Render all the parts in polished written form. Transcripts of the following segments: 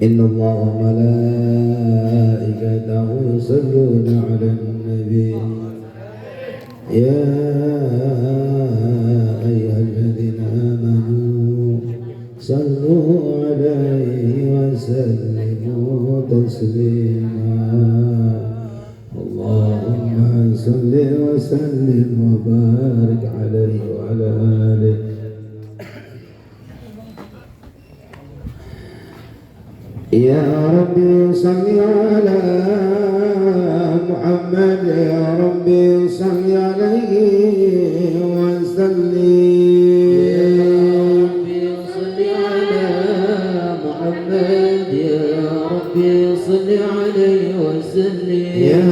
إن الله وملائكته يصلون على النبي يا أيها الذين آمنوا صلوا عليه وسلموا تسليما اللهم صل وسلم وبارك عليه وعلى آله يا ربي صل على محمد يا ربي صل عليه وسلم يا ربي صل عليه وسلم يا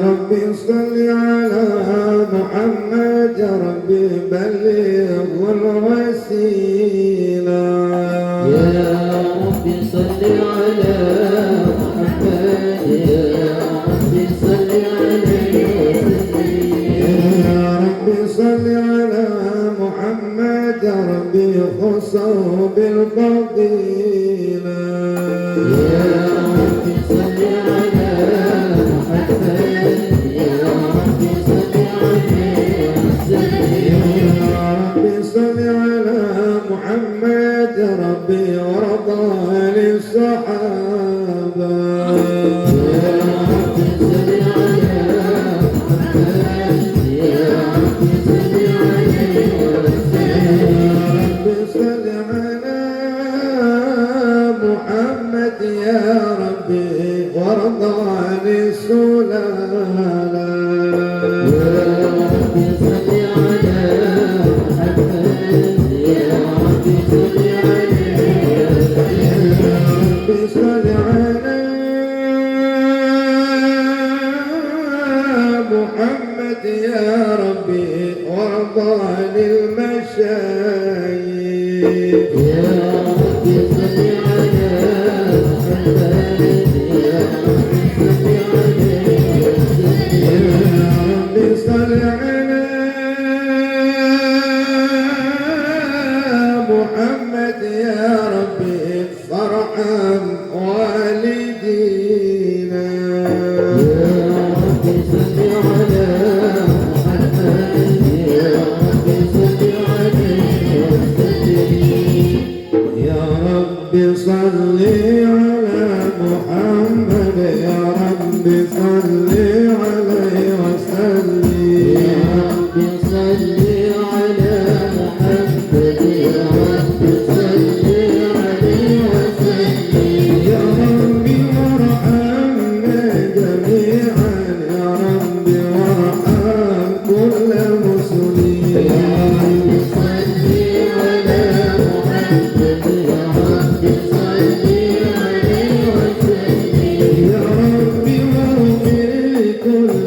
ربي صل على محمد يا ربي بلغ الوسيلة يا ربي صل على محمد يا ربي صل عليه وسلم يا ربي صل على محمد يا ربي خصه بالفضيلة يا ربي صل على محمد يا ربي صل عليه وسلم يا ربي صل على محمد يا ربي وارضى للصحابة يا ربي صل على محمد يا ربي صل عليه وسلم يا ربي صل على محمد يا ربي وارضى عن السلالة يا ربي صل على محمد يا ربي صل عليه وسلم يا ربي صل على محمد يا ربي وارضى عن المشايخ يا ربي صل على محمد يا ربي صل عليه وسلم يا ربي صل على محمد يا ربي فارحم والدينا يا ربي صل على محمد يا ربي صل عليه وسلم يا ربي صل على محمد يا ربي صل عليه وسلم يا ربي صل على محمد يا ربي صل عليه وسلم يا ربي وارحمنا جميعا يا ربي وارحم كل مسلمين يا ربي صل على محمد يا ربي صل عليه وسلم يا ربي واغفر كل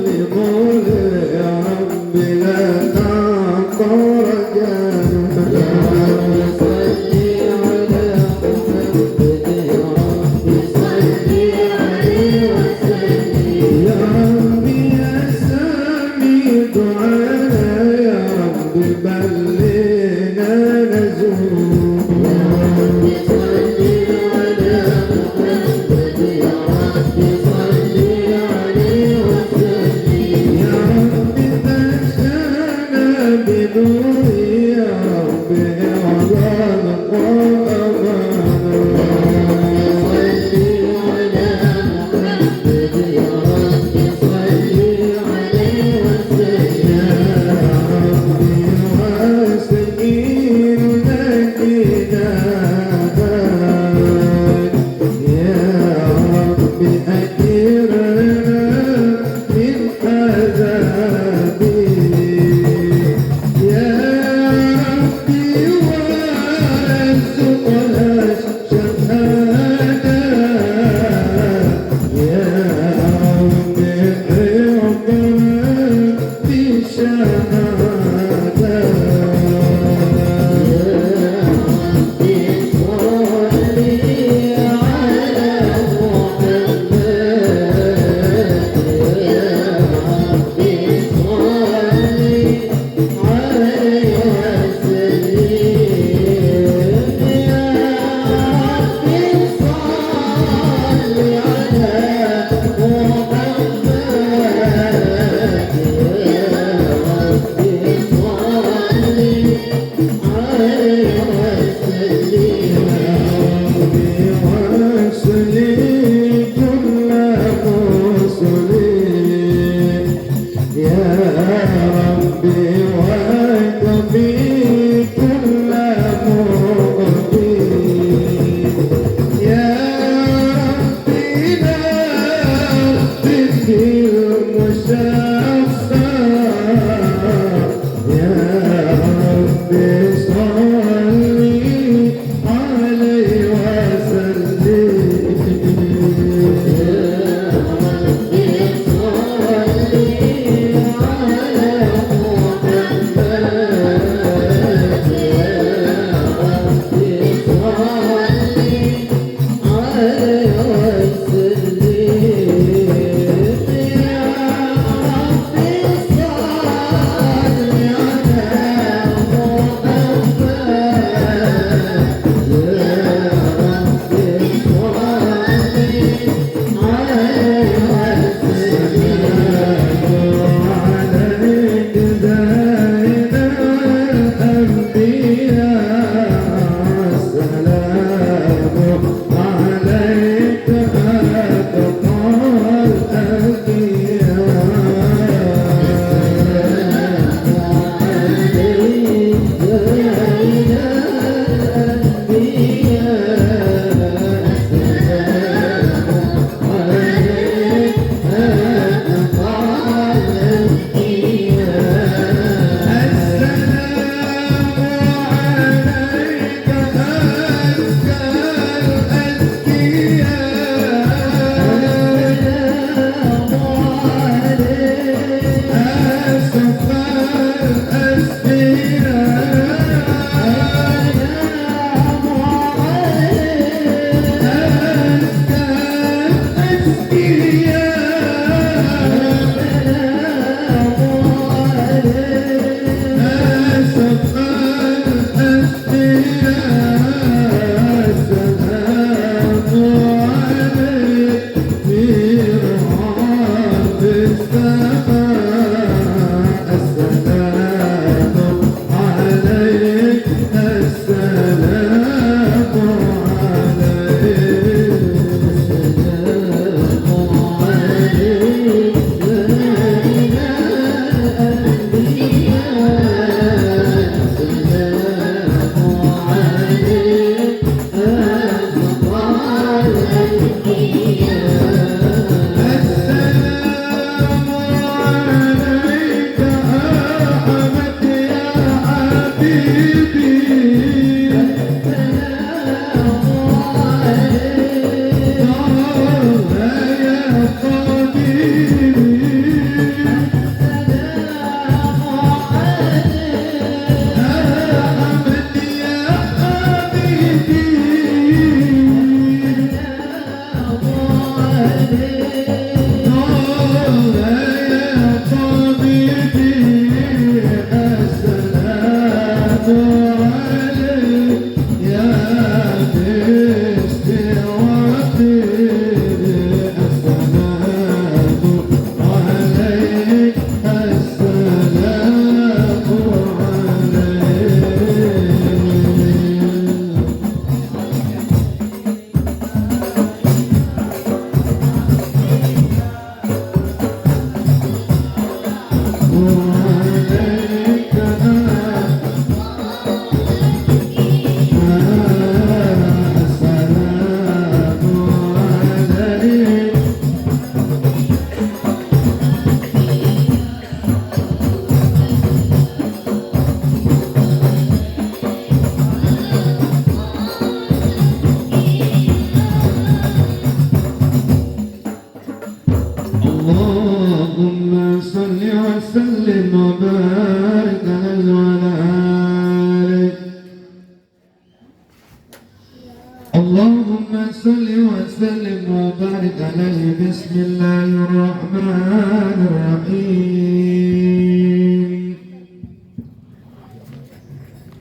اللهم صل وسلم وبارك عليه. بسم الله الرحمن الرحيم.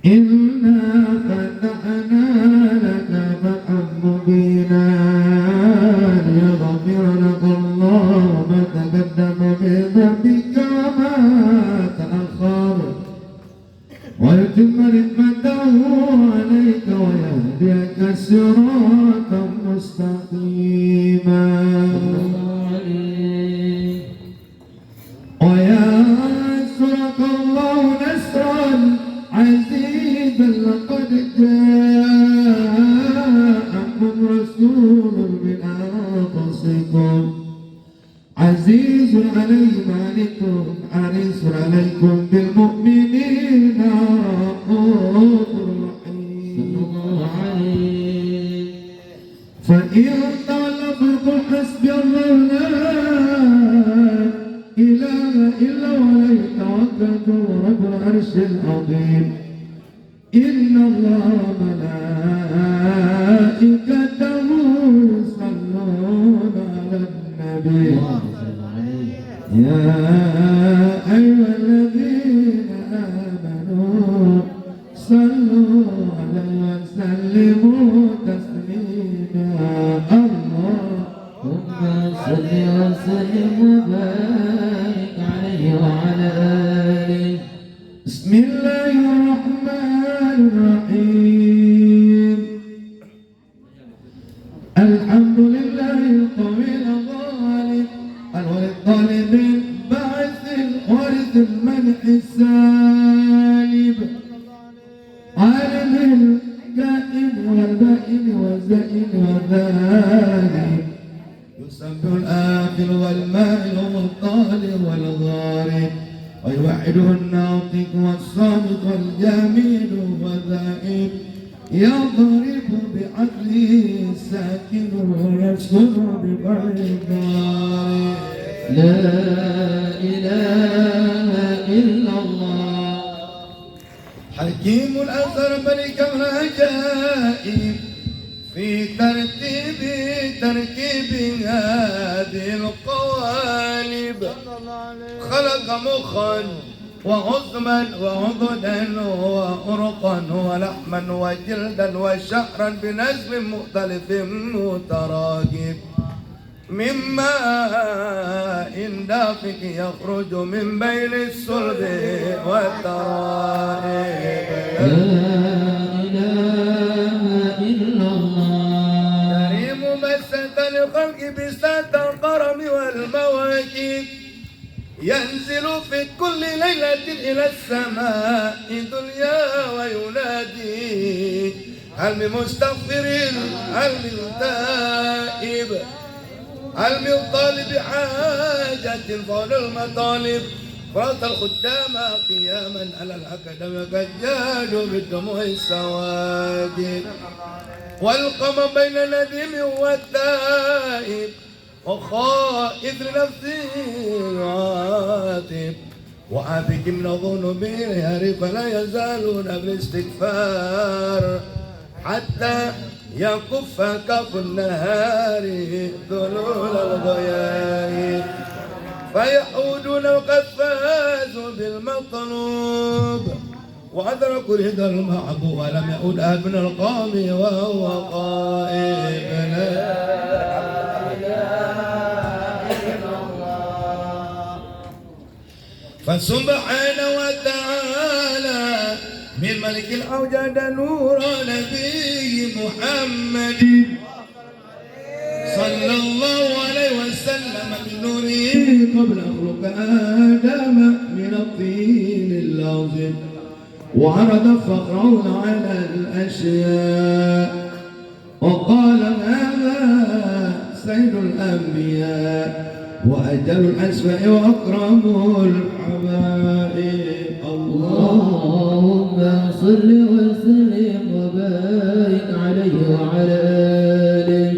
إنا فتحنا لك فتحا مبينا ليغفر لك الله ما تقدم من ذنبك وما تأخر ويتم نعمته عليك ويهديك صراطا مستقيما وينصرك الله نصرا عزيزا. لقد جاءكم رسول من أنفسكم عزيز عليه ما عنتم حريص عليكم بالمؤمنين رؤوف رحيم. فإن تولوا فقل حسبي الله لا إله إلا هو عليه توكلت ورب العرش العظيم. إن الله ملائكته يصلون على النبي يا أيها الذين آمنوا صلوا عليه وسلموا تسليما. اللهم صل وسلم وبارك عليه وعلى آله. بسم الله الرحمن الرحيم. الحمد لله القوي الغالب الولي الطالب الباعث الوارث المنح السالب عالم الكائن والبائن والزائن والذاهب يسبح الآخر والمائل والطالب والغارب ويوحده الناطق والصامت والجميل والذائب يضرب بعقله الساكن ويسكن بقلبه. لا إله إلا الله. حكيم الأثر ملك العجائب في تركيب هذه القوالب. خلق مخا وعظما وعضدا وأرقا ولحما وجلدا وشعرا بنسب مختلف متراكب من ماء دافق يخرج من بين الصلب والترائب. لا إله إلا الله. كريم مسة الخلق بساط القرم والمواكب ينزل في كل ليلة إلى السماء دنيا وينادي هل من مستغفر هل من تائب هل من طالب حاجة فول المطالب. فرط الخدام قياما على الأكدم قد جادوا بالدموع السواجد والقم بين ندم والتائب وخائف لنفسه عاتب وعافك من الذنوب الهرب فلا يزالون بالاستغفار حتى يكف كف النهار ذلول الغياء فيعودون وقد فازوا بالمطلوب وأدركوا رضا المحبوب ولم يعود أحد من القوم وهو قائم. فسبحانه وتعالى من ملك الأوجاد نور نبي محمد صلى الله عليه وسلم من نوره قبل خلق آدم من الطين اللازم وعرض فقرون على الأشياء وقال هذا سيد الأنبياء وأجل الأسماء وأكرم الحبائب. اللهم صل وسلم وبارك عليه وعلى آله.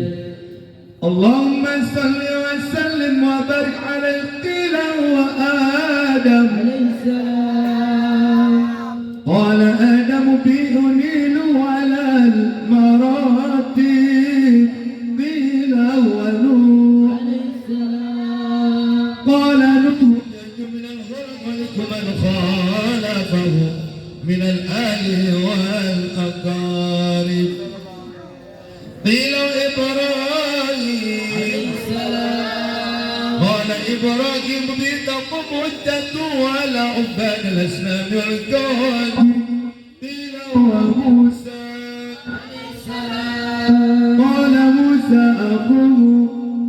اللهم صل وسلم وبارك على قيل وآدم عليه السلام. قال آدم بي أنيل على المراتب قيل إبراهيم قال إبراهيم بتقوم مدته على عباد الأصنام والكون قيل وموسى قال موسى أخوه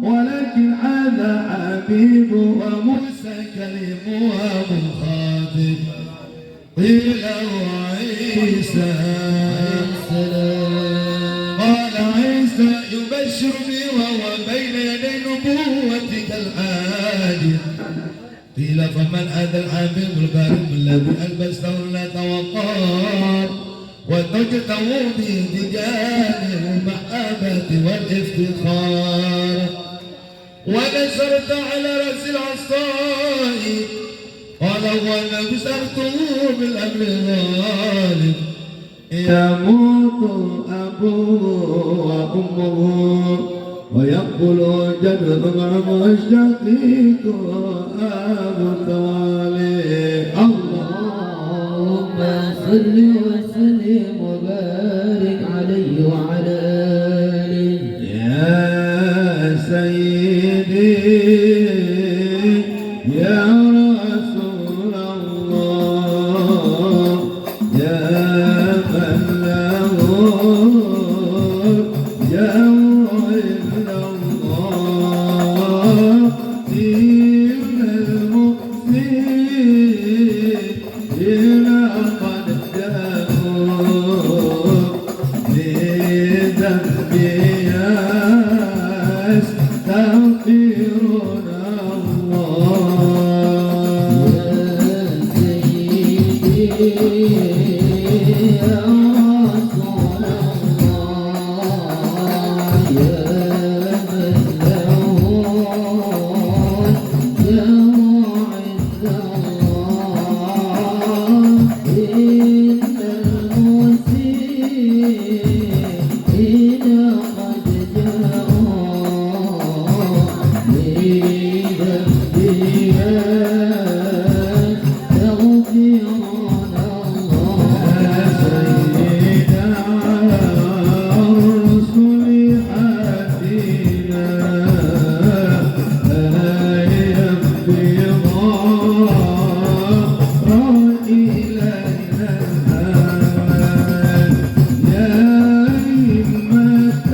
ولكن هذا حبيب وموسى كلم ومخاطب قيل وعيسى قال عيسى يبشرني وهو بين يدي نبوتك الحاجة قيل فمن هذا الحبيب الكريم الذي ألبسته اللات وقار وتجته بتجاه المحبة والافتخار ونشرت على رأس العصاء قال وانا بشرته بالأمر الغالب يموت أبوه وأمه ويقبل جد الشقيق أبو طالب اللهم صل وسلم وبارك عليه وعلى آله يا سيدي يا رسول الله يا من له يا وإلا الله إن المؤمنين قد جاءوا بذنبي يستغفرون الله يا سيدي يا رسول الله يا من له يا معز الله إن المسيئين قد جاءوا بذنبي يستغفرون الله سيدنا الرسل حدينا لا يبقي غار إلينا الآن يا همة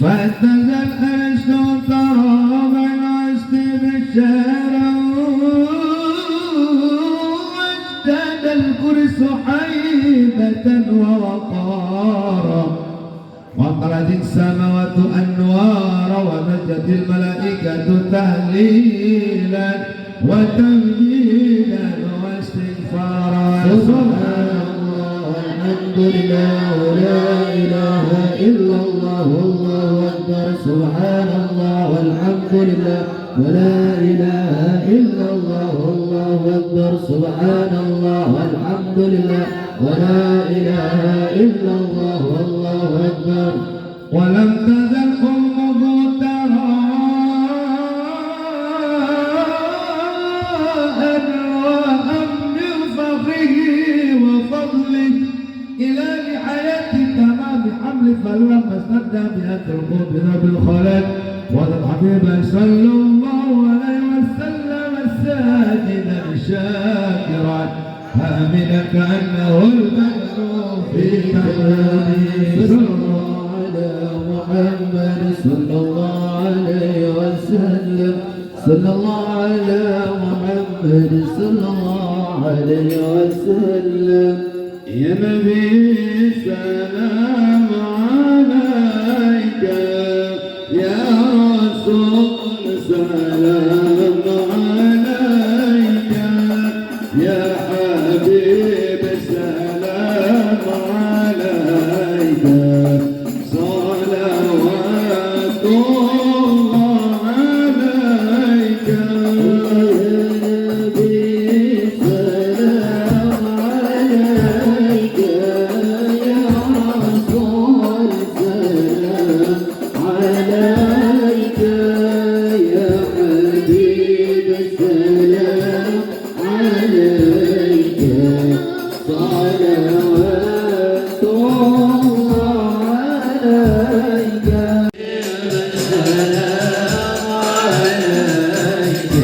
فتنزل أرسطو تراب العست بالشارع وازداد الكرس حيبة ووقارا وطلعت السماوات أنوارا ومجت الملائكة تهليلا وتمجيدا واستغفارا سبحان الله والحمد لله ولا إله إلا الله والله أكبر سبحان الله والحمد لله ولا إله إلا الله والله أكبر سبحان الله والحمد لله ولا إله إلا الله والله أكبر ولم تزل أمه تراء وأمن فخره وفضله إلى نهاية تمام حمل فلما استدى بها تركوا بذنب الخلق وذا الحبيب صلى الله عليه وسلم ساجدا شاكرا آمنا كأنه المأمون في تمامه محمد صلى الله عليه وسلم صلى الله على محمد صلى الله عليه وسلم يا نبي سلام عليك يا رسول سلام عليك يا حبيب سلام عليك صلوات الله عليك يا نبي سلام عليك يا رسول سلام عليك يا حبيب سلام عليك صلوات الله عليك سلام عليك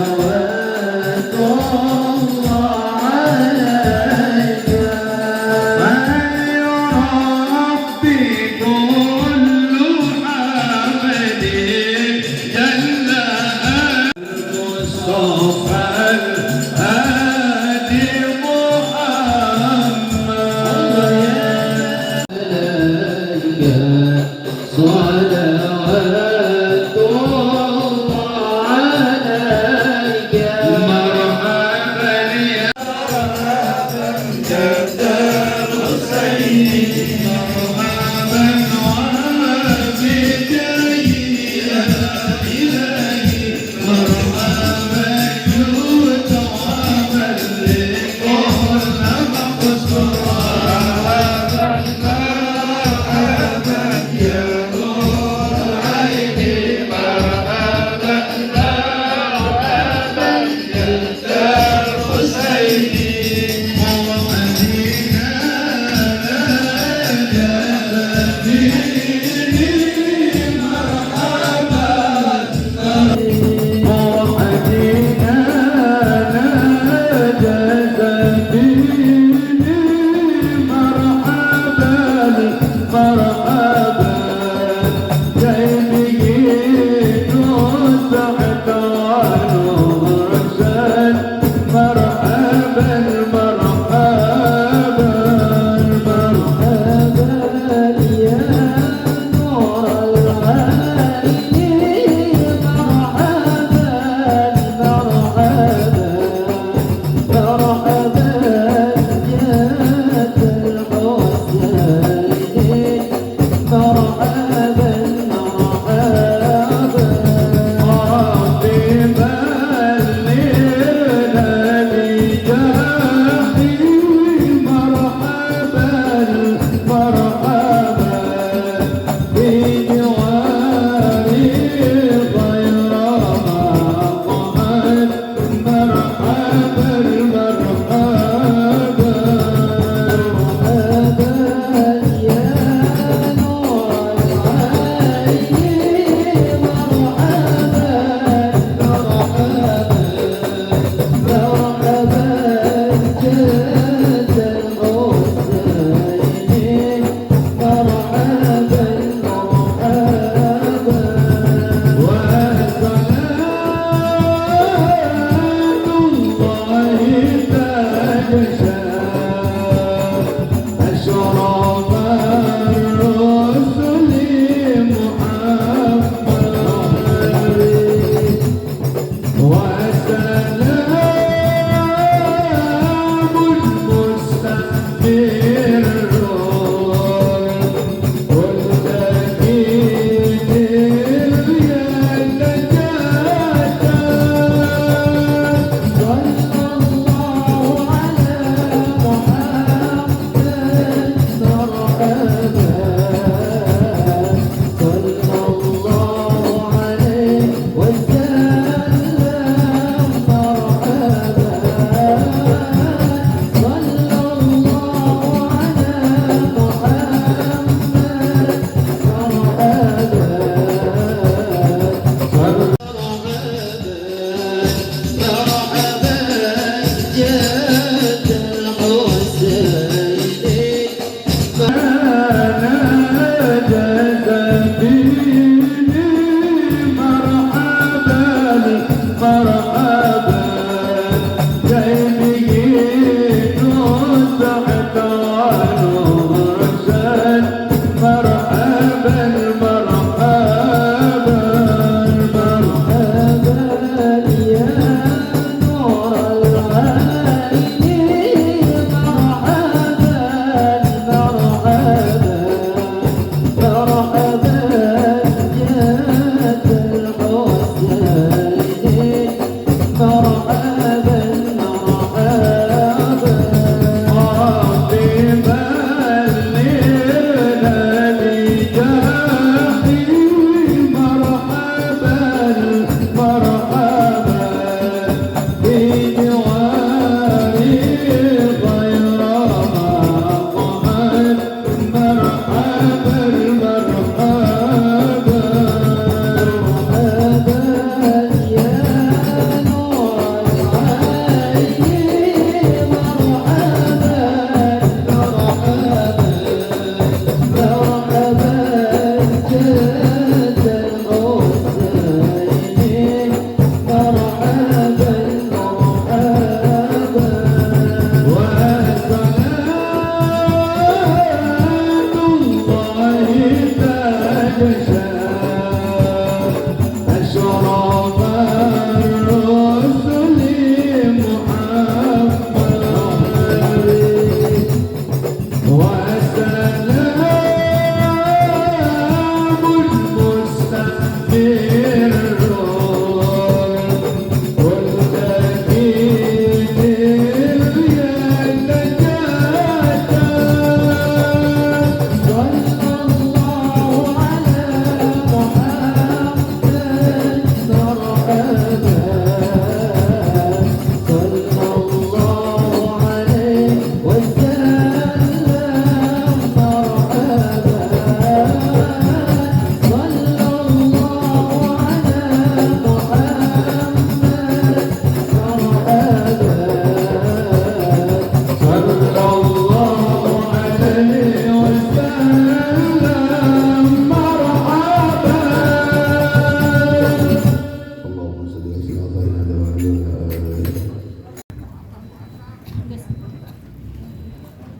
صلوات الله عليك يا ربي كل حمد جل المصطفى الهادي محمد صلوات الله عليك مرحبا يا جد الحسين مرحبا وبجاي يا إلهي مرحبا وتوابا لكل مقصود مرحبا يا نور عيني مرحبا مرحبا يا الحسين ومدينة مرحبا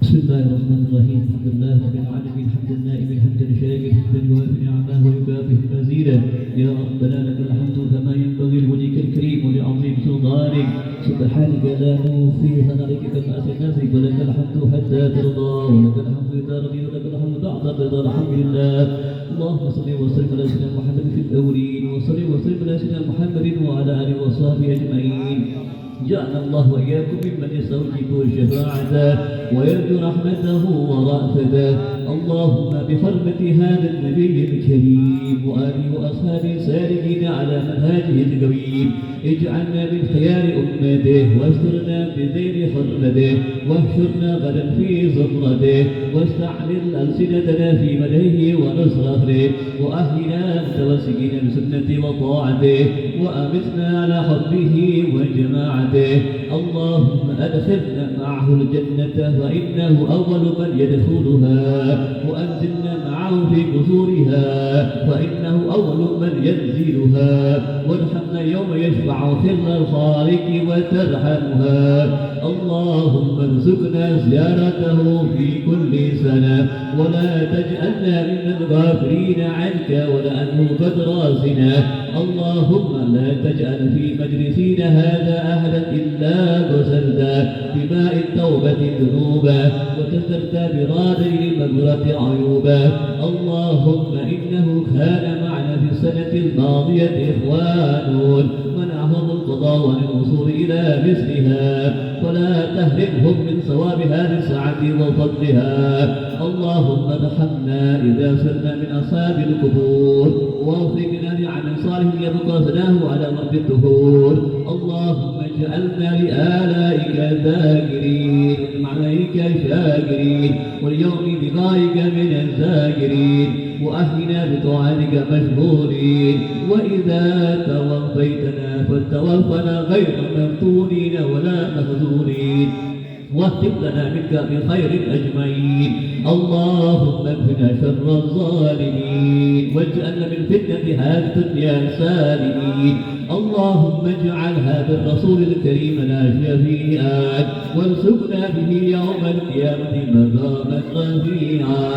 بسم الله الرحمن الرحيم الحمد لله رب العالمين حمدا النائم حمدا شاكر حمدا يوافي نعمه ويكافئ مزيدا يا ربنا لك الحمد كما ينبغي لوجهك الكريم ولعظيم سلطانك سبحانك لا نوفي ثنائك كما نفسك ولك الحمد حتى ترضى ولك الحمد اذا رضيت ولك الحمد بعد الرضا الحمد لله اللهم صل وسلم على سيدنا محمد في الاولين وصل وسلم على سيدنا محمد وعلى اله وصحبه اجمعين جعلنا الله وإياكم ممن يستوجب الشفاعة ويرجو رحمته ورأفته اللهم بحرمة هذا النبي الكريم وآله وأصحابه سالكين على منهاجه القويم اجعلنا من خيار أمته واسترنا بذيل حرمته واحشرنا غدا في زمرته واستعمل ألسنتنا في مدحه ونصر أهله وأهلنا متوسكين بسنته وطاعته وأمتنا على حبه وجماعته اللهم أدخلنا معه الجنة فإنه أول من يدخلها وأنزلنا معه في قصورها فإنه أول من ينزلها وارحمنا يوم يشفع خل الخالق وترحمها اللهم ارزقنا زيارته في كل سنة ولا تجعلنا من الغافلين عنك ولا أنه قد راسنا اللهم لا تجعل في مجلسنا هذا أحدا إلا غسلته بماء التوبة ذنوبا وكسرت برادين المغفرة عيوبا اللهم إنه كان معنا في السنة الماضية إخوان منعهم القضاء عن الوصول إلى مثلها فلا تهرمهم من صواب هذه الساعة وفضلها اللهم ارحمنا إذا صرنا من أصحاب القبور ووفقنا لعمل صالح يبقى ثناه على مرض الدهور اللهم اجعلنا لآلائك ذاكرين عليك شاكرين واليوم لقائك من الذاكرين وأهلنا بطاعتك مشغولين وإذا توفيتنا فتوفنا غير مفتونين ولا مخزونين واهتم لنا منك بخير أجمعين اللهم اكفنا شر الظالمين واجعلنا من فتنة هذه الدنيا سالمين. اللهم اجعلها بالرسول الكريم لا شفيعا، وارزقنا به يوم القيامة مقاما رفيعا.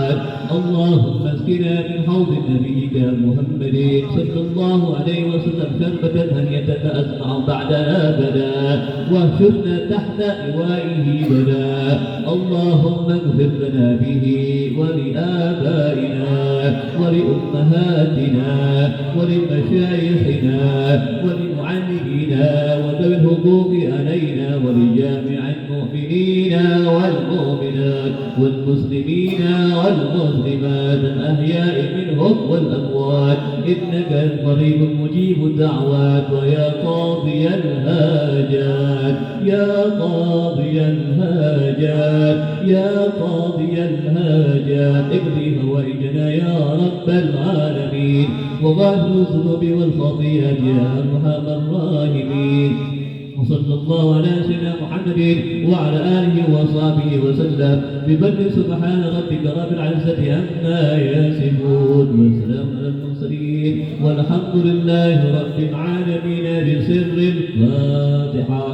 اللهم اسقنا من حوض نبيك محمد صلى الله عليه وسلم شربة هنية لا أسمع بعدها أبدا، واهجرنا تحت لوائه بدا. اللهم اغفر لنا به ولآبائنا ولأمهاتنا ولمشايخنا ولمعلمينا وذوي الحقوق علينا ولجامع المؤمنين والمؤمنات والمسلمين والمسلمات الأحياء منهم والأموات، إنك قريب مجيب الدعوات. ويا قاضي الحاجات يا قاضي الحاجات يا قاضي الحاجات اقضي حوائجنا يا رب العالمين، وغفر الذنوب والخطيئات يا أرحم الراحمين. وصلى الله على سيدنا محمد وعلى آله وصحبه وسلم ببدء سبحان ربك رب العزة عما يصفون، وسلام على المرسلين، والحمد لله رب العالمين بسر الفاتحة.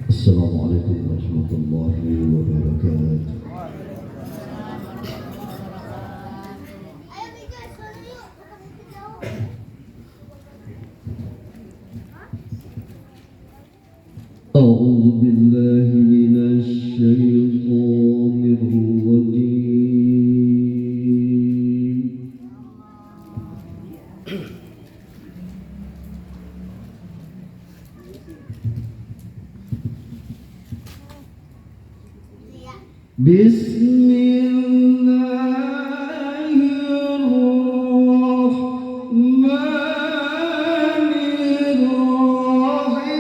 السلام عليكم ورحمة الله وبركاته. أعوذ بالله من الشيطان الرجيم. بسم الله الرحمن الرحيم.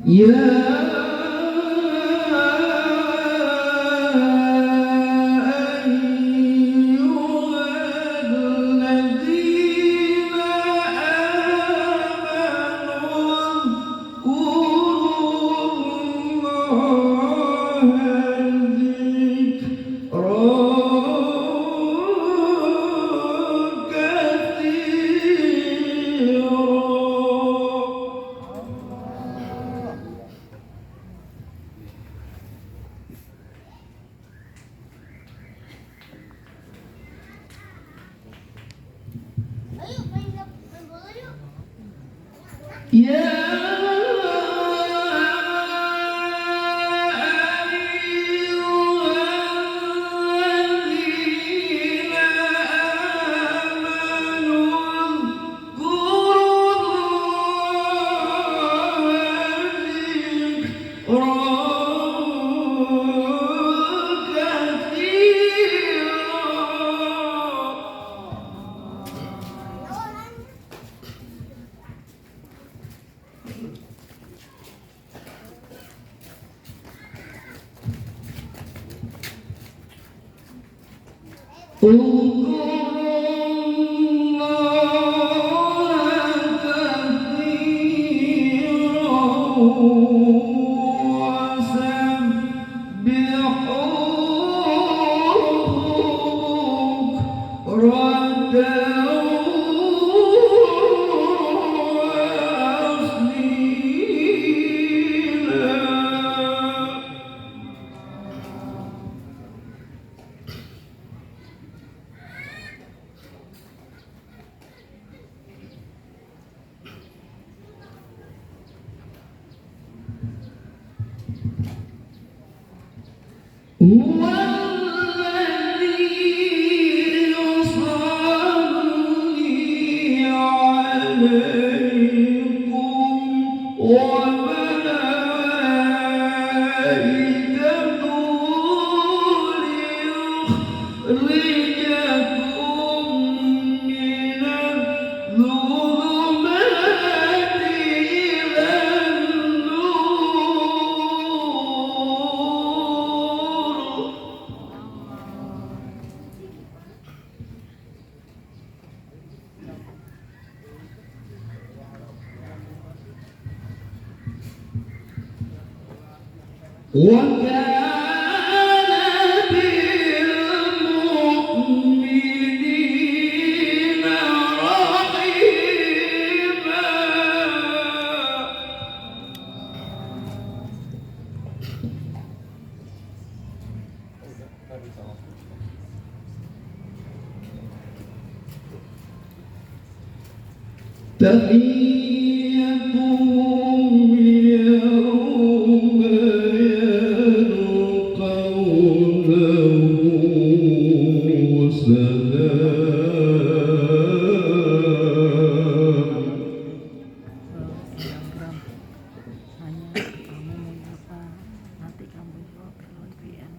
يا أيها الذين آمنوا اذكروا الله ذكرا وكان بالمؤمنين رحيما. تحيتهم يوم يلقونه سلام. Hanya kamu menyapa, nanti kamu jawab lewat VM.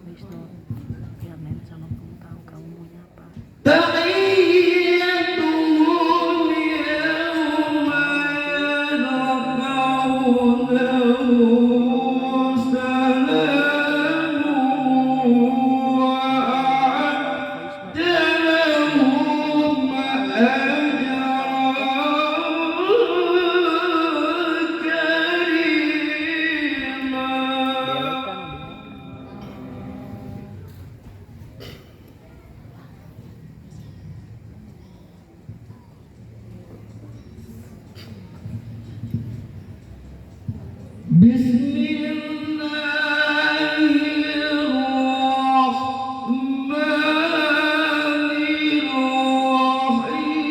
Wisnu, biar nenek sama kamu tahu kamu mau nyapa. تحيتهم يوم يلقونه سلام وأعد لهم أجرا كريما. بسم الله الرحمن الرحيم.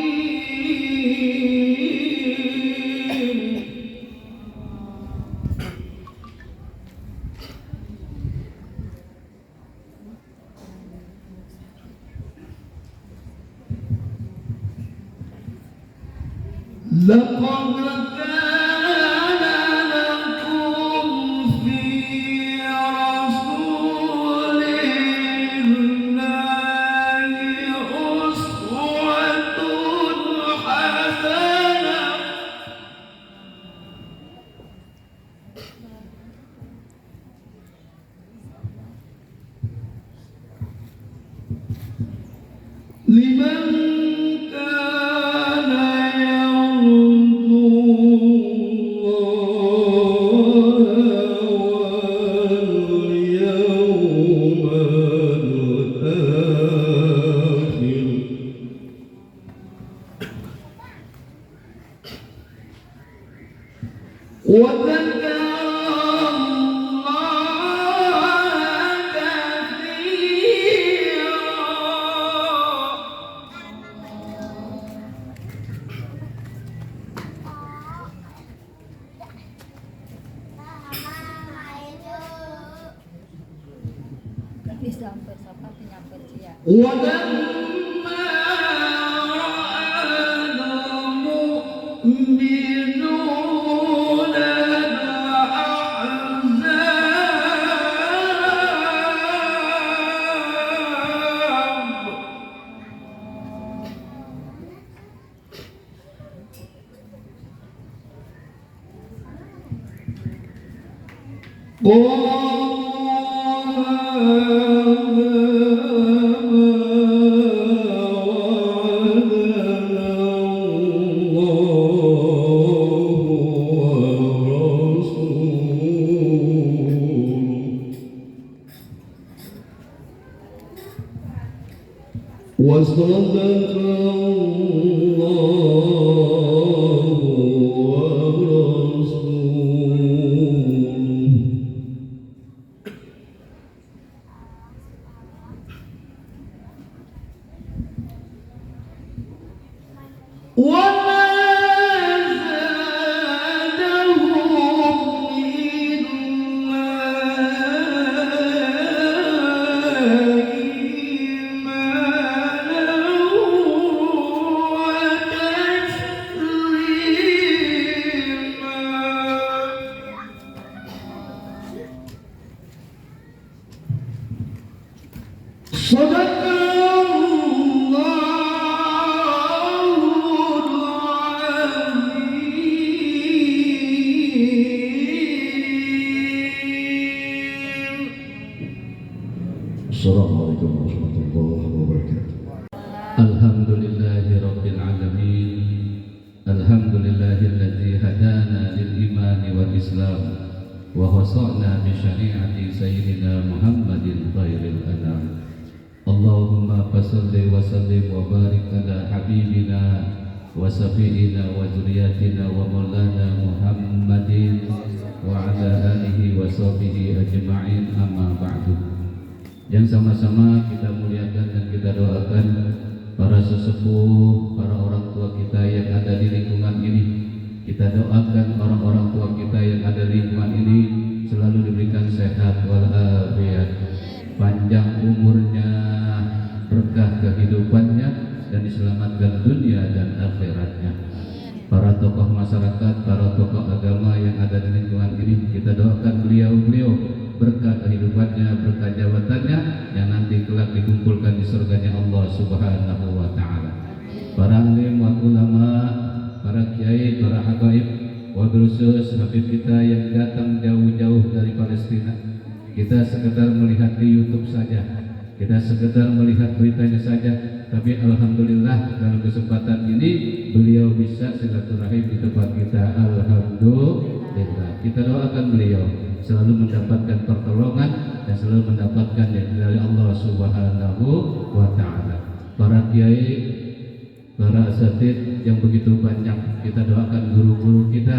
لقد كان لكم في رسول الله أسوة حسنة. لمن كان يرجو الله واليوم الآخر وذكر الله كثيرا. Bisa hampir sapa penyamper cia. ولما رأى المؤمنون الأحزاب وصدق الله ورسوله. وما زادهم إلا إيمانا وتسليما. صدق Assalamualaikum warahmatullahi wabarakatuh. Alhamdulillahirabbil alamin. Alhamdulillahilladzi hadana lil iman wal islam ووصعنا بشريعة سيدنا محمد خير الأنام اللهم فصل وسلم وبارك على حبيبنا وسفينا وذرياتنا ومولانا محمد وعلى آله وصحبه أجمعين أما بعد. Yang sama-sama kita muliakan dan kita doakan para sesepuh, para orang tua kita yang ada di lingkungan ini. Kita doakan orang-orang tua kita yang ada di lingkungan ini selalu diberikan sehat walafiat, panjang umurnya, berkah kehidupannya, dan diselamatkan dunia dan akhiratnya. Para tokoh masyarakat, para tokoh agama yang ada di lingkungan ini, kita doakan beliau-beliau berkah kehidupannya, berkah jabatannya yang nanti kelak dikumpulkan di surganya Allah Subhanahu wa Ta'ala. Para alim wa ulama, para kiai, para habaib, wabil khusus habib kita yang datang jauh-jauh dari Palestina. Kita sekedar melihat di YouTube saja, kita sekedar melihat beritanya saja, tapi alhamdulillah dalam kesempatan ini beliau bisa silaturahim di tempat kita. Alhamdulillah, kita doakan beliau selalu mendapatkan pertolongan dan selalu mendapatkan dari Allah Subhanahu wa Ta'ala. Para kiai, para asatid yang begitu banyak, kita doakan guru-guru kita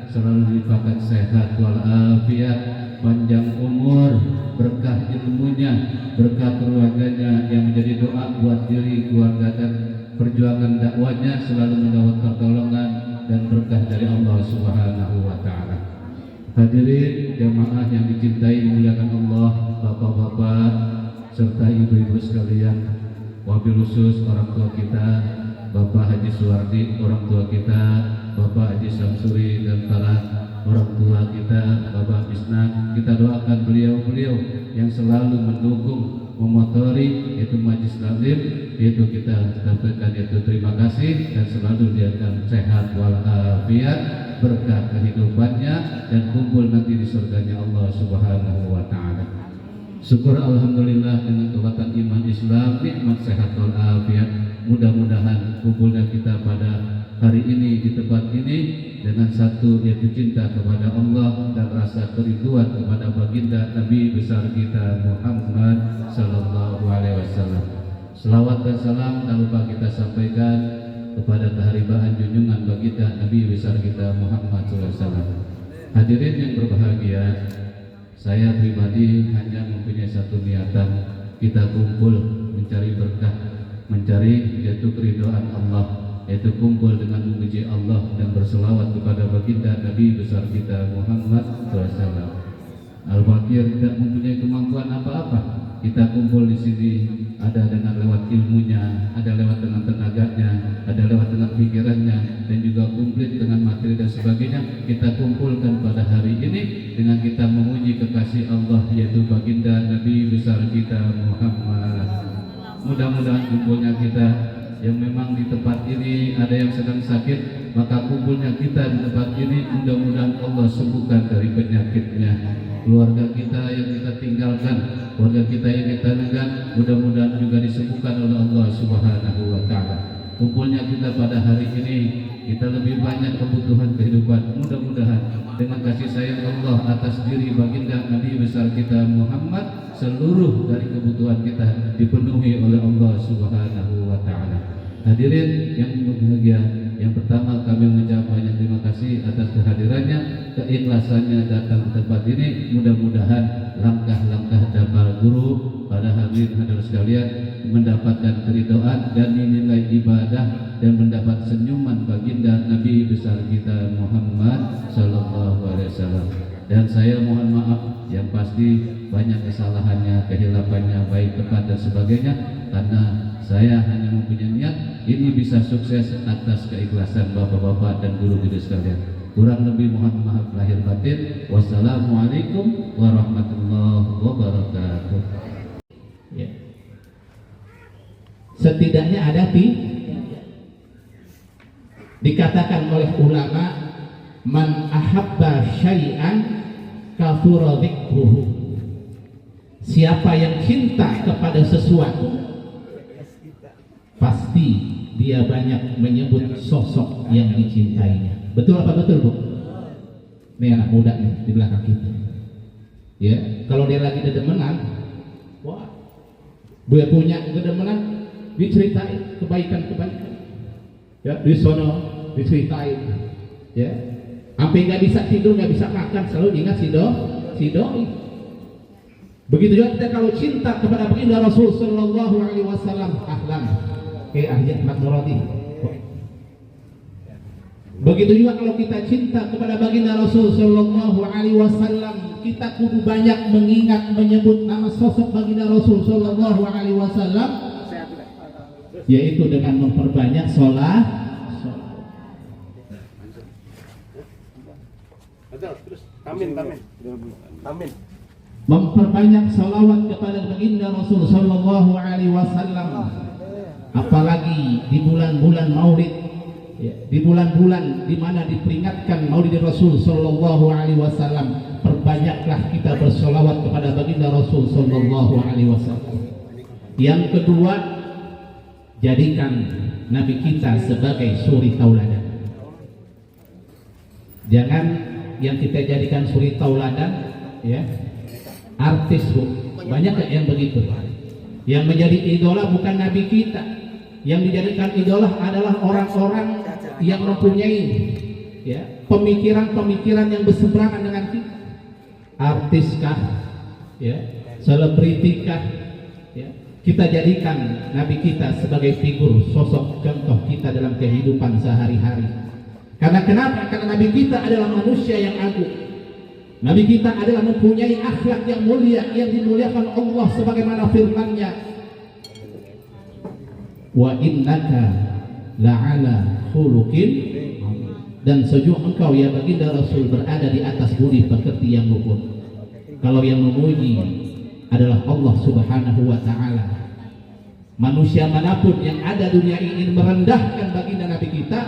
selalu dilimpahkan sehat walafiat, panjang umur, berkah ilmunya, berkah keluarganya yang menjadi doa buat diri, keluarga dan perjuangan dakwanya selalu mendapat pertolongan dan berkah dari Allah Subhanahu wa Ta'ala. Hadirin jamaah yang dicintai dimuliakan Allah, bapak-bapak serta ibu-ibu sekalian, wabil khusus orang tua kita, Bapak Haji Suwardi, orang tua kita, Bapak Haji Samsuri, dan para orang tua kita, Bapak Bisna, kita doakan beliau-beliau yang selalu mendukung, memotori yaitu Majlis Taklim, yaitu kita sampaikan yaitu terima kasih dan selalu diakan sehat walafiat, berkah kehidupannya dan kumpul nanti di surganya Allah Subhanahu wa Ta'ala. Syukur alhamdulillah dengan kekuatan iman Islam, nikmat sehat walafiat. Mudah-mudahan kumpulnya kita pada hari ini di tempat ini dengan satu yaitu cinta kepada Allah dan rasa kerinduan kepada baginda Nabi besar kita Muhammad sallallahu alaihi wasallam. Selawat dan salam tak lupa kita sampaikan kepada keharibaan junjungan baginda Nabi besar kita Muhammad sallallahu alaihi wasallam. Hadirin yang berbahagia, saya pribadi hanya mempunyai satu niatan, kita kumpul mencari berkah, mencari yaitu keridhaan Allah, yaitu kumpul dengan memuji Allah dan berselawat kepada baginda Nabi besar kita Muhammad SAW. Al-Fakir tidak mempunyai kemampuan apa-apa, kita kumpul di sini ada dengan lewat ilmunya, ada lewat dengan tenaganya, ada lewat dengan pikirannya, dan juga komplit dengan materi dan sebagainya. Kita kumpulkan pada hari ini dengan kita memuji kekasih Allah yaitu baginda Nabi besar kita Muhammad. Mudah-mudahan kumpulnya kita yang memang di tempat ini ada yang sedang sakit, maka kumpulnya kita di tempat ini mudah-mudahan Allah sembuhkan dari penyakitnya. Keluarga kita yang kita tinggalkan, keluarga kita yang kita negan, mudah-mudahan juga disembuhkan oleh Allah Subhanahu wa Ta'ala. Kumpulnya kita pada hari ini, kita lebih banyak kebutuhan kehidupan. Mudah-mudahan dengan kasih sayang Allah atas diri baginda Nabi besar kita Muhammad, seluruh dari kebutuhan kita dipenuhi oleh Allah Subhanahu wa Ta'ala. Hadirin yang berbahagia, yang pertama kami mengucapkan banyak terima kasih atas kehadirannya, keikhlasannya datang ke tempat ini. Mudah-mudahan langkah-langkah damal guru pada hadirin sekalian mendapatkan keridhaan dan nilai ibadah dan mendapat senyuman baginda Nabi besar kita Muhammad sallallahu alaihi wasallam. Dan saya mohon maaf yang pasti banyak kesalahannya, kehilafannya, baik tepat dan sebagainya, karena saya hanya mempunyai niat ini bisa sukses atas keikhlasan bapak-bapak dan guru-guru sekalian. Kurang lebih mohon maaf lahir batin. Wassalamualaikum warahmatullahi wabarakatuh. Ya. Setidaknya ada dikatakan oleh ulama, man ahabba syai'an kafura dzikruhu. Siapa yang cinta kepada sesuatu, pasti dia banyak menyebut sosok yang dicintainya. Betul apa betul, Bu? Nih anak muda nih di belakang kita. Ya, kalau dia lagi dedemenan, wah, dia punya dedemenan, diceritain kebaikan-kebaikan. Ya, di sono diceritain. Ya, sampai nggak bisa tidur, nggak bisa makan, selalu ingat si doi. Begitu juga kita kalau cinta kepada baginda Rasul Sallallahu Alaihi Wasallam, ahlan, ahjat makmurati. Begitu juga kalau kita cinta kepada baginda Rasul Sallallahu Alaihi Wasallam, kita kudu banyak mengingat menyebut nama sosok baginda Rasul Sallallahu Alaihi Wasallam, yaitu dengan memperbanyak sholat. Memperbanyak salawat kepada baginda Rasul Sallallahu Alaihi Wasallam, apalagi di bulan-bulan Maulid. Ya, di bulan-bulan di mana diperingatkan Maulid Rasul Sallallahu Alaihi Wasallam, perbanyaklah kita bersolawat kepada baginda Rasul Sallallahu Alaihi Wasallam. Yang kedua, jadikan Nabi kita sebagai suri tauladan. Jangan yang kita jadikan suri tauladan, ya, artis, Bu. Banyak yang begitu. Yang menjadi idola bukan Nabi kita. Yang dijadikan idola adalah orang-orang yang mempunyai, ya, pemikiran-pemikiran yang berseberangan dengan kita. Artiskah, ya, selebritikah, ya, kita jadikan Nabi kita sebagai figur, sosok, contoh kita dalam kehidupan sehari-hari. Karena kenapa? Karena Nabi kita adalah manusia yang agung. Nabi kita adalah mempunyai akhlak yang mulia, yang dimuliakan Allah sebagaimana firman-Nya, wa innaka la'ala khuluqin, dan sejauh engkau ya baginda Rasul berada di atas budi pekerti yang luhur. Kalau yang memuji adalah Allah Subhanahu wa Ta'ala, manusia manapun yang ada dunia ini merendahkan baginda Nabi kita,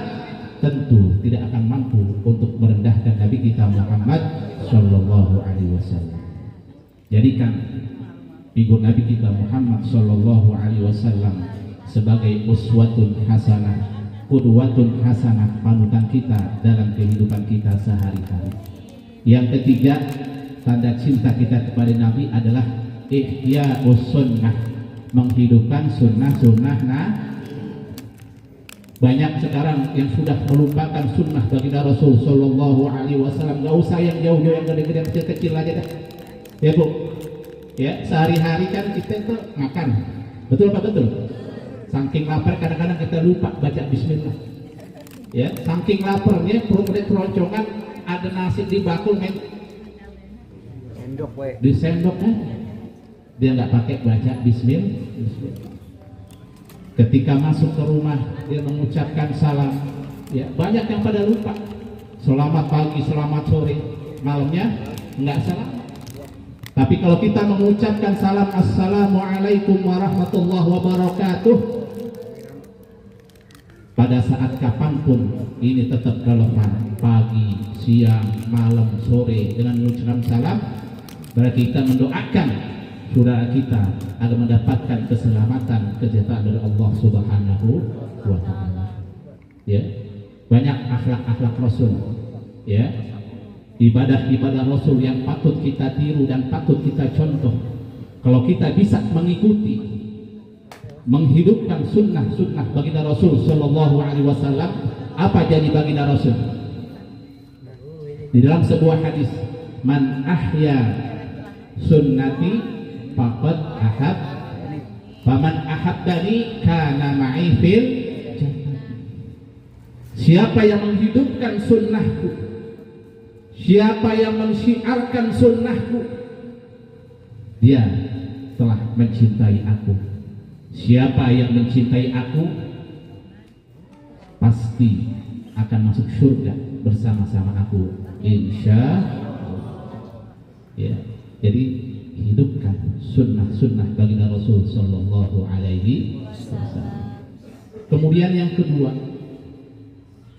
tentu tidak akan mampu untuk merendahkan Nabi kita Muhammad Sallallahu Alaihi Wasallam. Jadikan figur Nabi kita Muhammad Sallallahu Alaihi Wasallam sebagai uswatun hasanah, qudwatun hasanah, panutan kita dalam kehidupan kita sehari-hari. Yang ketiga, tanda cinta kita kepada Nabi adalah ihya'us sunnah, menghidupkan sunnah-sunnah. Banyak sekarang yang sudah melupakan sunnah baginda Rasul Sallallahu Alaihi Wasallam. Gak usah yang jauh-jauh, yang gede-gede, yang kecil-kecil aja dah. Ya Bu, ya, sehari-hari kan kita itu makan, betul apa betul? Saking lapar kadang-kadang kita lupa baca bismillah. Ya, saking laparnya perut keroncongan, ada nasi di bakul men. Di sendoknya dia nggak pakai baca bismillah. Ketika masuk ke rumah dia mengucapkan salam. Ya, banyak yang pada lupa. Selamat pagi, selamat sore, malamnya nggak salam. Tapi kalau kita mengucapkan salam, assalamualaikum warahmatullahi wabarakatuh, pada saat kapanpun ini tetap relevan, pagi, siang, malam, sore, dengan mengucapkan salam, berarti kita mendoakan saudara kita agar mendapatkan keselamatan, kesejahteraan dari Allah Subhanahu wa Ta'ala. Ya, banyak akhlak-akhlak Rasul, ya, ibadah-ibadah Rasul yang patut kita tiru dan patut kita contoh. Kalau kita bisa mengikuti, menghidupkan sunnah-sunnah baginda Rasul Sallallahu Alaihi Wasallam, apa jadi baginda Rasul? Di dalam sebuah hadis, man ahya sunnati faqad ahab, faman ahabbani kana ma'i fil jannah. Siapa yang menghidupkan sunnahku, siapa yang mensyiarkan sunnahku, dia telah mencintai aku. Siapa yang mencintai aku pasti akan masuk surga bersama-sama aku, insya Allah. Ya, jadi hidupkan sunnah-sunnah baginda Rasul Sallallahu Alaihi Wasallam. Kemudian yang kedua,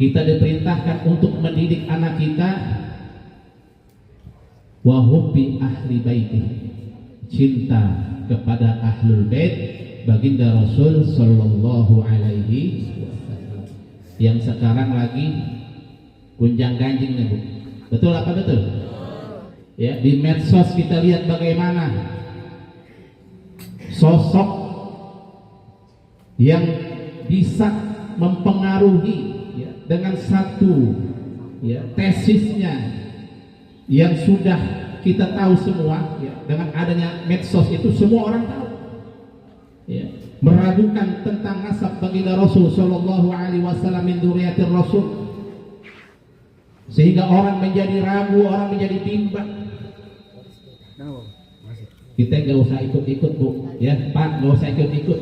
kita diperintahkan untuk mendidik anak kita wa hubbi ahli baiti, cinta kepada ahlul bait baginda Rasul Sallallahu Alaihi Wasallam. Yang sekarang lagi gunjang ganjing nih Bu, Betul apa betul? Ya, di medsos kita lihat bagaimana sosok yang bisa mempengaruhi ya, dengan satu ya, tesisnya yang sudah kita tahu semua ya, dengan adanya medsos itu semua orang tahu ya, meragukan tentang nasab baginda Rasul Shallallahu Alaihi Wasallam min dzurriyyatir Rasul, sehingga orang menjadi ragu, orang menjadi bimbang. Kita nggak usah ikut-ikut bu, ya Pak, nggak usah ikut-ikut.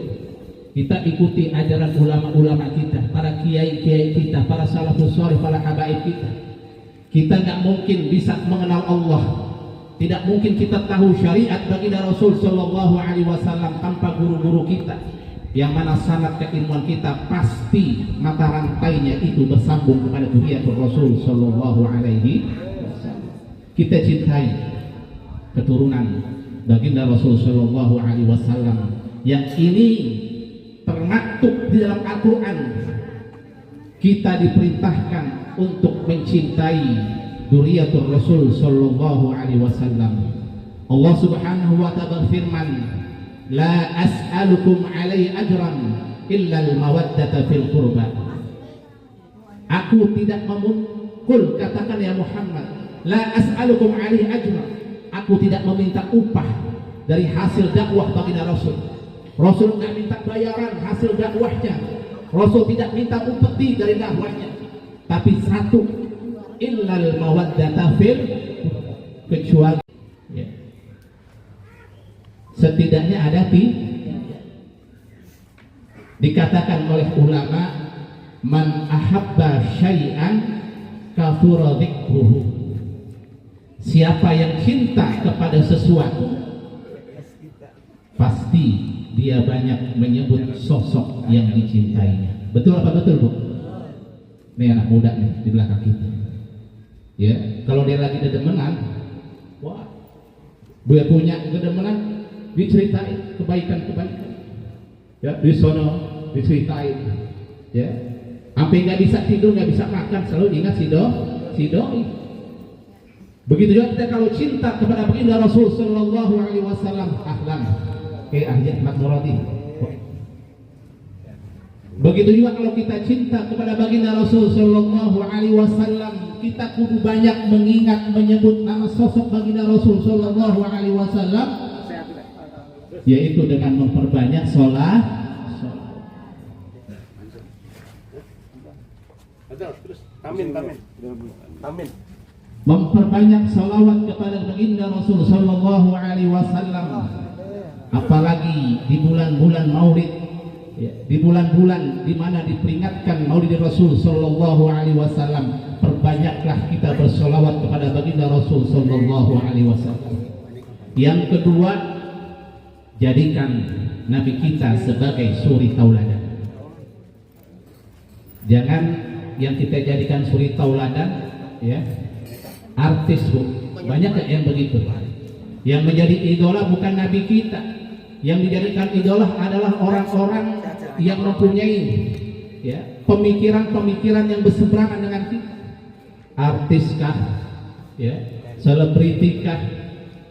Kita ikuti ajaran ulama-ulama kita, para kiai-kiai kita, para salafus saleh, para habaib kita. Kita nggak mungkin bisa mengenal Allah, tidak mungkin kita tahu syariat baginda Rasul Shallallahu Alaihi Wasallam tanpa guru-guru kita, yang mana sanad keilmuan kita pasti mata rantainya itu bersambung kepada dzurriyyatul Rasul Shallallahu Alaihi Wasallam. Kita cintai keturunan baginda Rasul Shallallahu Alaihi Wasallam yang ini termaktub di dalam Al-Quran. Kita diperintahkan untuk mencintai dzurriyyatul Rasul Shallallahu Alaihi Wasallam. Allah Subhanahu wa Ta'ala berfirman, la as'alukum alaihi ajran illa al-mawaddata fil qurba. Aku tidak memukul, katakan ya Muhammad, la as'alukum alaihi ajran. Aku tidak meminta upah dari hasil dakwah baginda Rasul. Rasul tidak minta bayaran hasil dakwahnya. Rasul tidak minta upeti dari dakwahnya. Tapi satu, illal mawaddata fil, kecuali ya, setidaknya ada dikatakan oleh ulama, man ahabba syai'an kafura dzikruhu. Siapa yang cinta kepada sesuatu, pasti dia banyak menyebut sosok yang dicintainya. Betul apa betul bu? Ini anak muda nih di belakang kita. Ya, kalau dia lagi dedemenan, wah, dia punya dedemenan, diceritain kebaikan-kebaikan. Ya, di sono diceritain. Ya, sampai nggak bisa tidur, nggak bisa makan, selalu ingat si doi. Begitu juga kita kalau cinta kepada baginda Rasul Sallallahu Alaihi Wasallam, ahlan, Ahmad Muradi. Begitu juga kalau kita cinta kepada baginda Rasul Sallallahu Alaihi Wasallam, kita kudu banyak mengingat menyebut nama sosok baginda Rasul Sallallahu Alaihi Wasallam, yaitu dengan memperbanyak sholat. Amin. Memperbanyak salawat kepada baginda Rasul Sallallahu Alaihi Wasallam, apalagi di bulan-bulan Maulid, ya, di bulan-bulan di mana diperingatkan Maulid Rasul Sallallahu Alaihi Wasallam, perbanyaklah kita bersalawat kepada baginda Rasul Sallallahu Alaihi Wasallam. Yang kedua, jadikan Nabi kita sebagai suri tauladan. Jangan yang kita jadikan suri tauladan, ya, artis bu, banyak yang begitu. Yang menjadi idola bukan Nabi kita, yang dijadikan idola adalah orang-orang yang mempunyai ya, pemikiran-pemikiran yang berseberangan dengan kita. Artiskah, ya, selebritikah,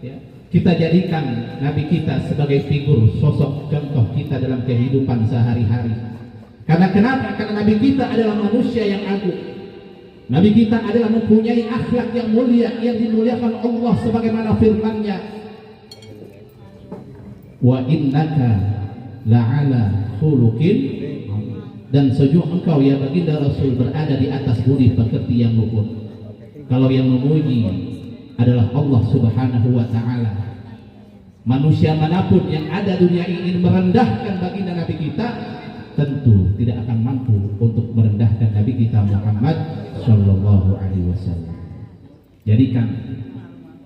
ya, kita jadikan Nabi kita sebagai figur, sosok, contoh kita dalam kehidupan sehari-hari. Karena kenapa? Karena Nabi kita adalah manusia yang agung. Nabi kita adalah mempunyai akhlak yang mulia, yang dimuliakan Allah sebagaimana firman-Nya, wa innaka la'ala khuluqin, dan sejauh engkau ya baginda Rasul berada di atas budi pekerti yang luhur. Kalau yang memuji adalah Allah Subhanahu wa Ta'ala, manusia manapun yang ada dunia ini merendahkan baginda Nabi kita, tentu tidak akan mampu untuk merendahkan Nabi kita Muhammad Sallallahu Alaihi Wasallam. Jadikan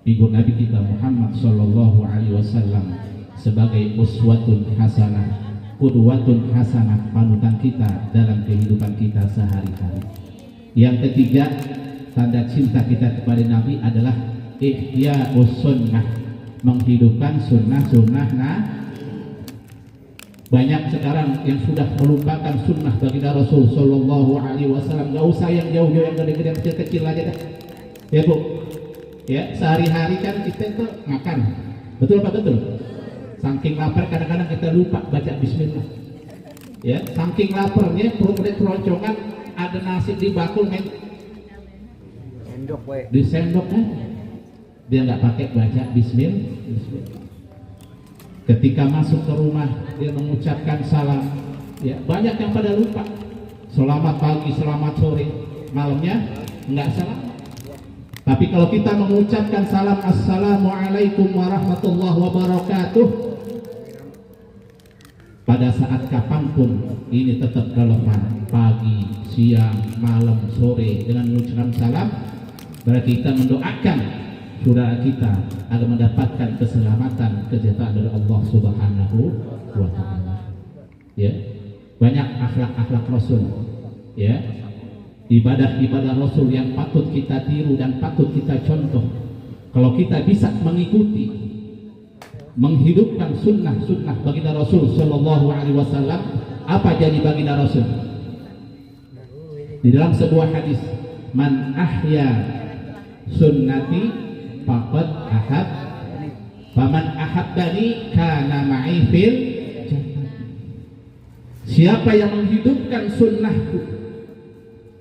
figur Nabi kita Muhammad Sallallahu Alaihi Wasallam sebagai uswatun hasanah, qudwatun hasanah, panutan kita dalam kehidupan kita sehari-hari. Yang ketiga, tanda cinta kita kepada Nabi adalah ihya'us sunnah, menghidupkan sunnah-sunnah. Banyak sekarang yang sudah melupakan sunnah baginda Rasul Sallallahu Alaihi Wasallam. Gak usah yang jauh-jauh, yang gede-gede, yang kecil-kecil aja dah. Ya Bu, ya sehari-hari kan kita itu makan, betul apa betul? Saking lapar kadang-kadang kita lupa baca Bismillah. Ya, saking laparnya perut keroncongan, ada nasi di bakul main di sendok kan, dia nggak pakai baca Bismillah. Ketika masuk ke rumah dia mengucapkan salam, ya banyak yang pada lupa. Selamat pagi, selamat sore, malamnya nggak salam. Tapi kalau kita mengucapkan salam, assalamualaikum warahmatullahi wabarakatuh, pada saat kapanpun ini tetap relevan, pagi, siang, malam, sore, dengan mengucapkan salam berarti kita mendoakan saudara kita agar mendapatkan keselamatan, kesejahteraan dari Allah Subhanahu wa Ta'ala. Ya, banyak akhlak-akhlak Rasul, ya, ibadah-ibadah Rasul yang patut kita tiru dan patut kita contoh. Kalau kita bisa mengikuti, menghidupkan sunnah-sunnah baginda Rasul Sallallahu Alaihi Wasallam, apa jadi baginda Rasul? Di dalam sebuah hadis, man ahya sunnati faqad ahab, faman ahabbani kana ma'i fil jannah. Siapa yang menghidupkan sunnahku,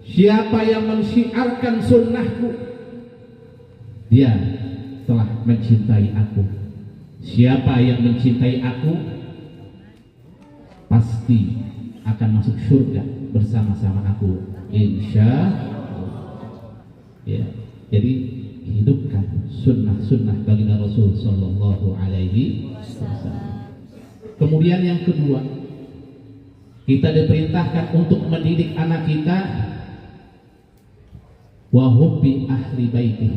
siapa yang mensyiarkan sunnahku, dia telah mencintai aku. Siapa yang mencintai aku pasti akan masuk surga bersama-sama aku, insya Allah. Ya, jadi hidupkan sunnah-sunnah baginda Rasul Sallallahu Alaihi Wasallam. Kemudian yang kedua, kita diperintahkan untuk mendidik anak kita wa hubbi ahli baiti,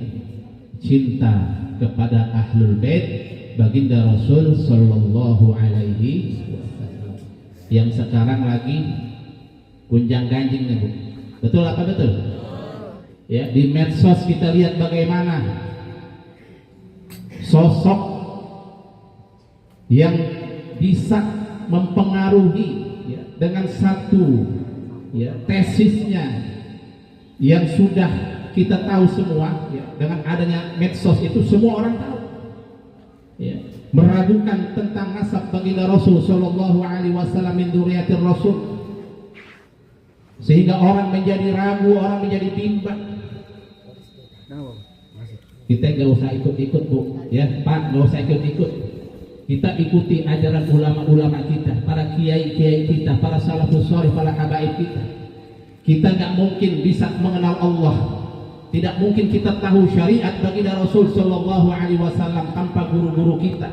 cinta kepada ahlul bait baginda Rasul Sallallahu Alaihi Wasallam, yang sekarang lagi gunjang-ganjing nih Bu. Betul apa betul? Ya, di medsos kita lihat bagaimana sosok yang bisa mempengaruhi, ya, dengan satu, ya, tesisnya yang sudah kita tahu semua, ya, dengan adanya medsos itu semua orang tahu, ya, meragukan tentang nasab baginda Rasul Sallallahu Alaihi Wasallam min dzurriyyatir Rasul, sehingga orang menjadi ragu, orang menjadi bimbang. Kita nggak usah ikut-ikut Bu, ya Pak, nggak usah ikut-ikut. Kita ikuti ajaran ulama-ulama kita, para kiai-kiai kita, para salafus salih, para habaib kita. Kita nggak mungkin bisa mengenal Allah, tidak mungkin kita tahu syariat baginda Rasul Sallallahu Alaihi Wasallam tanpa guru-guru kita,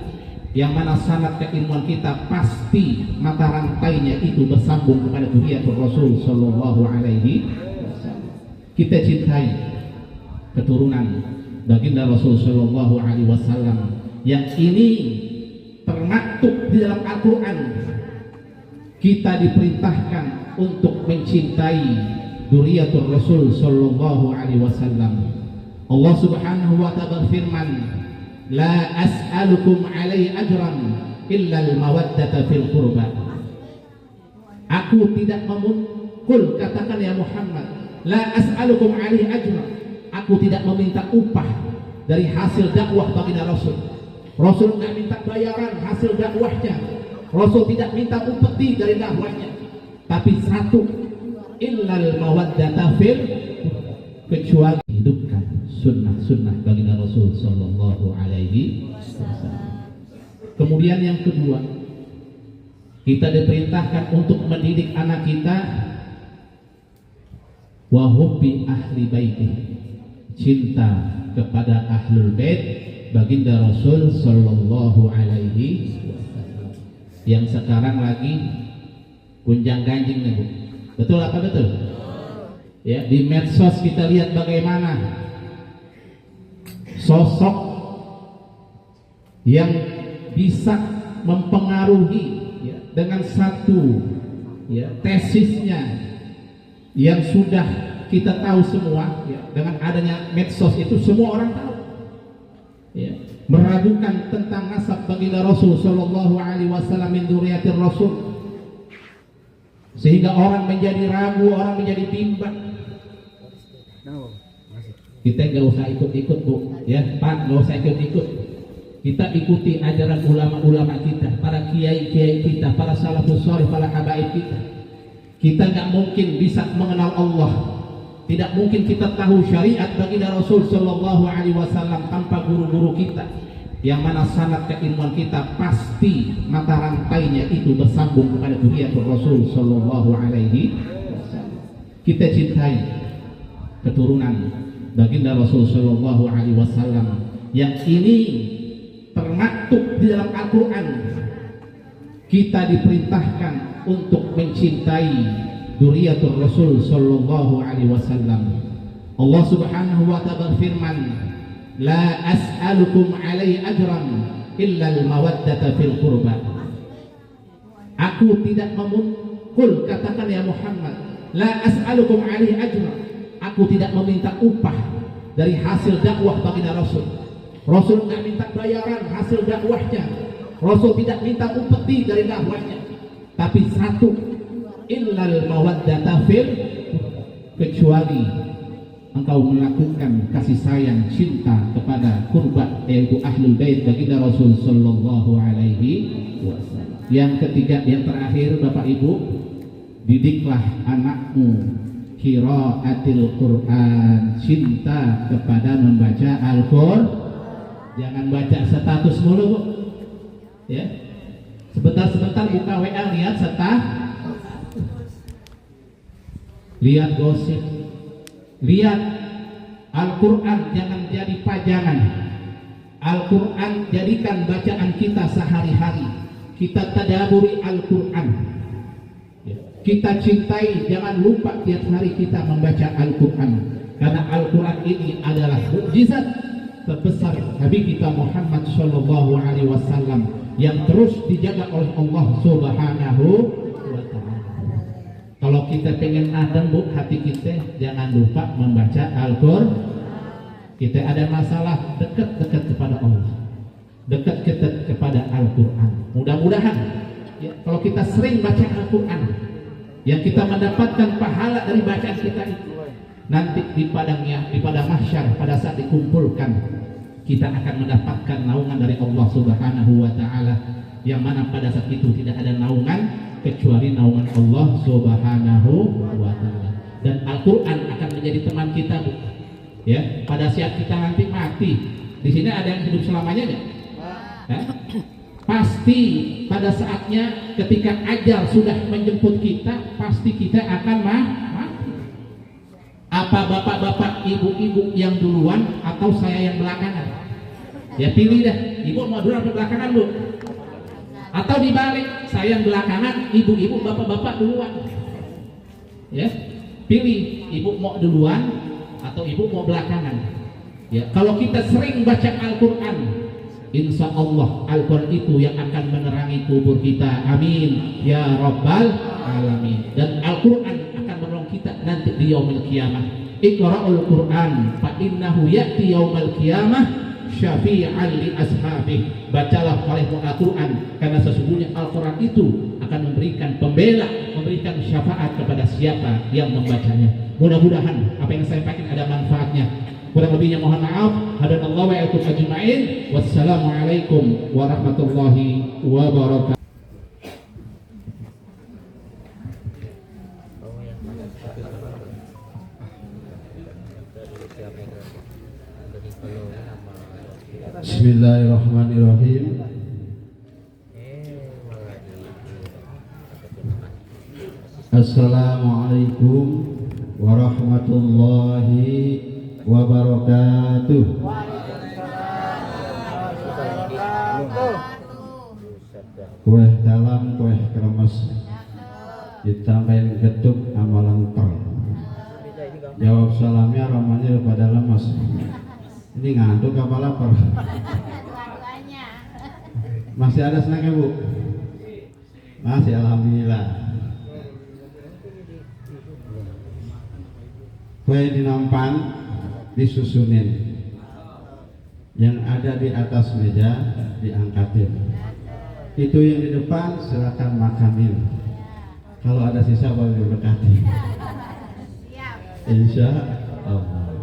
yang mana sanad keilmuan kita pasti mata rantainya itu bersambung kepada dzurriyyatul Rasul Sallallahu Alaihi Wasallam. Kita cintai keturunan baginda Rasul Sallallahu Alaihi Wasallam yang ini termaktub di dalam Al-Quran. Kita diperintahkan untuk mencintai dzurriyyatul Rasul Sallallahu Alaihi Wasallam. Allah Subhanahu wa Ta'ala berfirman, la as'alukum alaihi ajran illa al-mawaddata fil qurba. Aku tidak memukul, katakan ya Muhammad, la as'alukum alaihi ajran, aku tidak meminta upah dari hasil dakwah baginda Rasul. Rasul tidak minta bayaran hasil dakwahnya. Rasul tidak minta upeti dari dakwahnya. Tapi satu, illal mawaddata fil, kecuali hidupkan sunnah-sunnah baginda Rasul Sallallahu Alaihi Wasallam. Kemudian yang kedua, kita diperintahkan untuk mendidik anak kita wa hubbi ahli baiti, cinta kepada ahlul bait baginda Rasul Sallallahu Alaihi Wasallam, yang sekarang lagi gunjang-ganjing nih Bu. Betul apa betul? Ya, di medsos kita lihat bagaimana sosok yang bisa mempengaruhi, ya, dengan satu, ya, tesisnya yang sudah kita tahu semua, ya, dengan adanya medsos itu semua orang tahu, ya, meragukan tentang nasab baginda Rasul Sallallahu Alaihi Wasallam min dzurriyyatir Rasul, sehingga orang menjadi ragu, orang menjadi bimbang. Kita nggak usah ikut-ikut Bu, ya Pak, nggak usah ikut-ikut. Kita ikuti ajaran ulama-ulama kita, para kiai-kiai kita, para salafus saleh, para habaib kita. Kita nggak mungkin bisa mengenal Allah, tidak mungkin kita tahu syariat baginda Rasul Shallallahu Alaihi Wasallam tanpa guru-guru kita, yang mana sanad keilmuan kita pasti mata rantainya itu bersambung kepada zuriatul Rasul Shallallahu Alaihi Wasallam. Kita cintai keturunan baginda Rasul Shallallahu Alaihi Wasallam yang ini termaktub di dalam Al-Quran. Kita diperintahkan untuk mencintai dzurriyyatul Rasul Shallallahu Alaihi Wasallam. Allah Subhanahu wa Ta'ala berfirman, la as'alukum alaihi ajran illa al-mawaddata fil qurba. Aku tidak memukul, katakan ya Muhammad, la as'alukum alaihi ajran. Aku tidak meminta upah dari hasil dakwah baginda Rasul. Rasul tidak minta bayaran hasil dakwahnya. Rasul tidak minta upeti dari dakwahnya. Tapi satu, illal mawaddata fil, kecuali engkau melakukan kasih sayang cinta kepada kurba, yaitu ahlul bait baginda Rasul Sallallahu Alaihi Wasallam. Yang ketiga, yang terakhir Bapak Ibu, didiklah anakmu qiraatil Quran, cinta kepada membaca Al-Quran. Jangan baca status mulu Bu, ya. Sebentar-sebentar buka WA, lihat lihat gosip, lihat Al-Quran. Jangan jadi pajangan. Al-Quran jadikan bacaan kita sehari-hari. Kita tadaburi Al-Quran, kita cintai. Jangan lupa tiap hari kita membaca Al-Quran, karena Al-Quran ini adalah mukjizat terbesar Nabi kita Muhammad Shallallahu Alaihi Wasallam yang terus dijaga oleh Allah Subhanahu wa Ta'ala. Kalau kita pengen adem Bu hati kita, jangan lupa membaca Al-Quran. Kita ada masalah, dekat-dekat kepada Allah, dekat-dekat kepada Al-Quran. Mudah-mudahan ya, kalau kita sering baca Al-Quran, yang kita mendapatkan pahala dari bacaan kita itu, nanti di padangnya, di padang mahsyar, pada saat dikumpulkan, kita akan mendapatkan naungan dari Allah Subhanahu wa Ta'ala, yang mana pada saat itu tidak ada naungan kecuali naungan Allah Subhanahu wa Ta'ala. Dan Al-Quran akan menjadi teman kita Bu, ya, pada saat kita nanti mati. Di sini ada yang hidup selamanya nggak? Pasti pada saatnya ketika ajal sudah menjemput kita, pasti kita akan mati. Apa bapak-bapak, ibu-ibu yang duluan atau saya yang belakangan? Ya pilih dah, ibu mau duluan atau belakangan Bu? Atau dibalik, saya yang belakangan, ibu-ibu, bapak-bapak duluan. Ya, pilih, ibu mau duluan atau ibu mau belakangan. Ya, kalau kita sering baca Al-Quran, insya Allah Al-Quran itu yang akan menerangi kubur kita. Amin ya Rabbal Alamin. Dan Al-Quran akan menolong kita nanti di yaumil qiyamah. Iqra'ul Quran fa innahu ya'ti yaumil qiyamah syafi'an li ashabih. Bacalah olehmu Al-Quran, karena sesungguhnya Al-Quran itu akan memberikan pembela, memberikan syafaat kepada siapa yang membacanya. Mudah-mudahan apa yang saya sampaikan ada manfaatnya. Kurang lebihnya mohon maaf. Hadanallahu wa iyyakum ajma'in. Wassalamualaikum warahmatullahi wabarakatuh. Bismillahirrahmanirrahim. Assalamualaikum warahmatullahi wabarakatuh. Kue dalam, kue kremes, ditambahin geduk amalan ter. Jawab salamnya ramanya pada lemas. Ini ngantuk apa lapar? Masih ada snacknya Bu? Masih, alhamdulillah. Kue dinampan, disusunin. Yang ada di atas meja diangkatin. Itu yang di depan silakan makanin. Kalau ada sisa boleh diberkati. Insya Allah.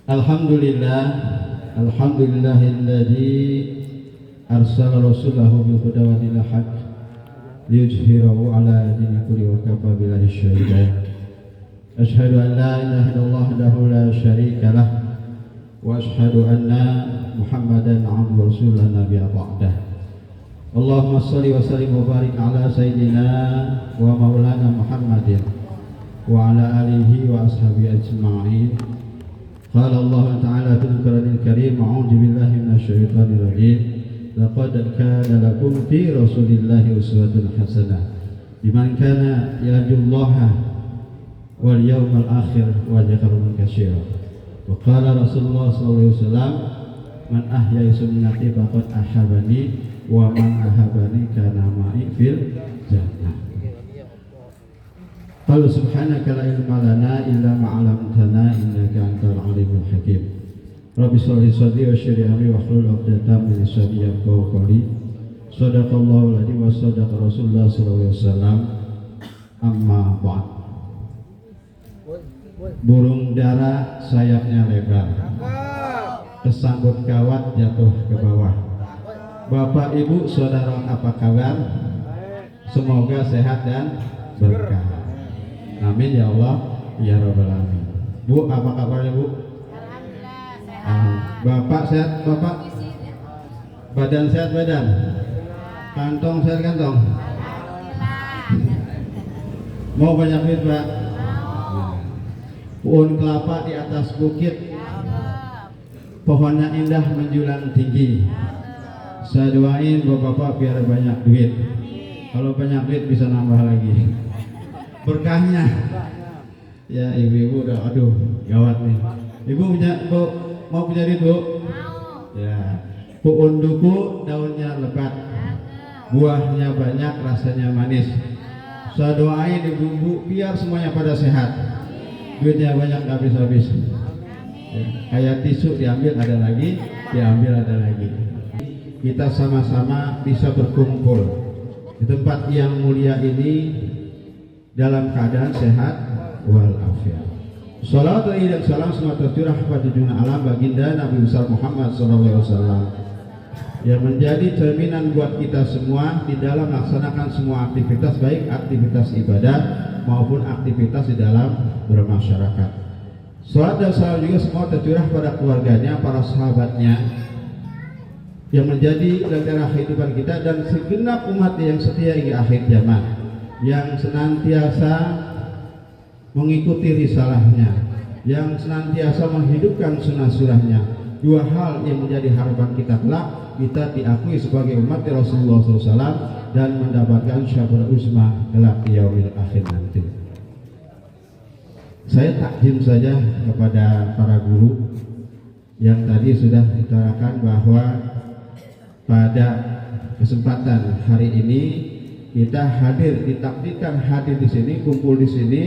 Alhamdulillah, alhamdulillahilladzi arsala rasulahu bil huda wa dinil haq liyudhhirahu ala dini kulli wa kafa billahi shahida. Asyhadu an la ilaha illallah wahdahu la syarika lah wa asyhadu anna Muhammadan abduhu wa rasuluhu la nabiyya ba'dah. Allahumma shalli wa sallim wa barik ala sayyidina wa maulana Muhammadin wa ala alihi wa ashabihi ajma'in. Qala Allah ta'ala fil Qur'anil Karim, a'udzu billahi minasy syaithanir rajim. Laqad kana lakum fi Rasulillahi uswatun hasanah liman kana yarjullaha wal yawmal akhir wa dzakara katsira. Wa qala Rasulullah sallallahu alaihi wasallam, man ahya sunnati faqad ahabani wa man ahabani kana ma'i fil jannah. Qala subhanaka la ilma lana illa ma 'allamtana innaka antal alimul hakim. Rabbi sholli sadri wa yassir amri wa hlul 'uqdatam min lisani yafqahu qawli. Shadaqallahu alladzi wa sadaqa Rasulullah sallallahu alaihi wasallam. Amma ba'd. Burung dara sayapnya lebar, kesambut kawat jatuh ke bawah. Bapak ibu saudara apa kabar? Semoga sehat dan berkah. Amin ya Allah ya rabbal alamin. Bu, apa kabarnya Bu? Alhamdulillah sehat. Bapak sehat Bapak? Badan sehat badan? Kantong sehat kantong? Mau banyak duit Pak? Pohon kelapa di atas bukit, pohonnya indah menjulang tinggi. Saya doain bapak-bapak biar banyak duit. Kalau banyak duit bisa nambah lagi berkahnya. Ya ibu-ibu udah, aduh gawat nih. Ibu mau punya duit Bu? Ya. Pohon duku daunnya lebat, buahnya banyak, rasanya manis. Saya doain ibu-ibu biar semuanya pada sehat. Duitnya banyak gak habis-habis ya, kayak tisu diambil ada lagi, diambil ada lagi. Kita sama-sama bisa berkumpul di tempat yang mulia ini dalam keadaan sehat walafiat. Shalawat dan salam semoga tercurah pada junjungan alam baginda Nabi besar Muhammad SAW yang menjadi cerminan buat kita semua di dalam melaksanakan semua aktivitas, baik aktivitas ibadah maupun aktivitas di dalam bermasyarakat. Salat dan salam juga semua tercurah pada keluarganya, para sahabatnya yang menjadi lentera kehidupan kita dan segenap umat yang setia hingga akhir zaman, yang senantiasa mengikuti risalahnya, yang senantiasa menghidupkan sunnah-sunnahnya. Dua hal yang menjadi harapan kita kelak, kita diakui sebagai umat Rasulullah SAW dan mendapatkan syafaat uzma kelak di yaumil akhir nanti. Saya takdim saja kepada para guru yang tadi sudah ditarakan bahwa pada kesempatan hari ini kita hadir, ditakdirkan hadir di sini, kumpul di sini,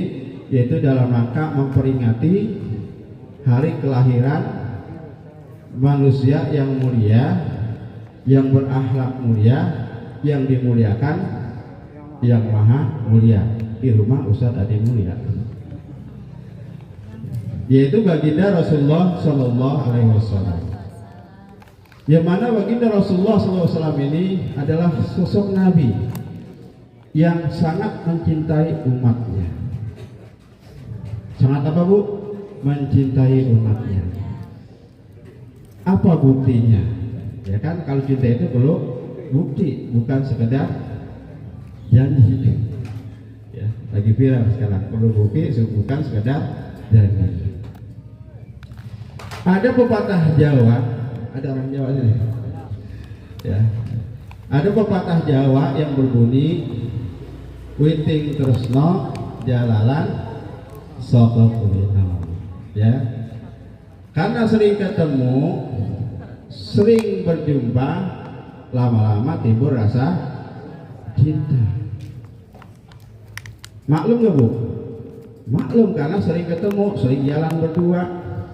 yaitu dalam rangka memperingati hari kelahiran manusia yang mulia, yang berakhlak mulia, yang dimuliakan, yang maha mulia di rumah Ustadz Adi Mulia, yaitu baginda Rasulullah Sallallahu Alaihi Wasallam. Yang mana baginda Rasulullah Sallallahu Alaihi Wasallam ini adalah sosok Nabi yang sangat mencintai umatnya. Sangat apa Bu? Mencintai umatnya. Apa buktinya? Ya kan, kalau cinta itu perlu bukti, bukan sekedar janji. Ya, lagi viral sekarang, perlu bukti, bukan sekedar janji. Ada pepatah Jawa, ada orang Jawa ini. Ya. Ada pepatah Jawa yang berbunyi witing tresno jalalan saka kulino. Ya. Karena sering ketemu, sering berjumpa, lama-lama timbul rasa cinta. Maklum gak Bu? Maklum, karena sering ketemu, sering jalan berdua,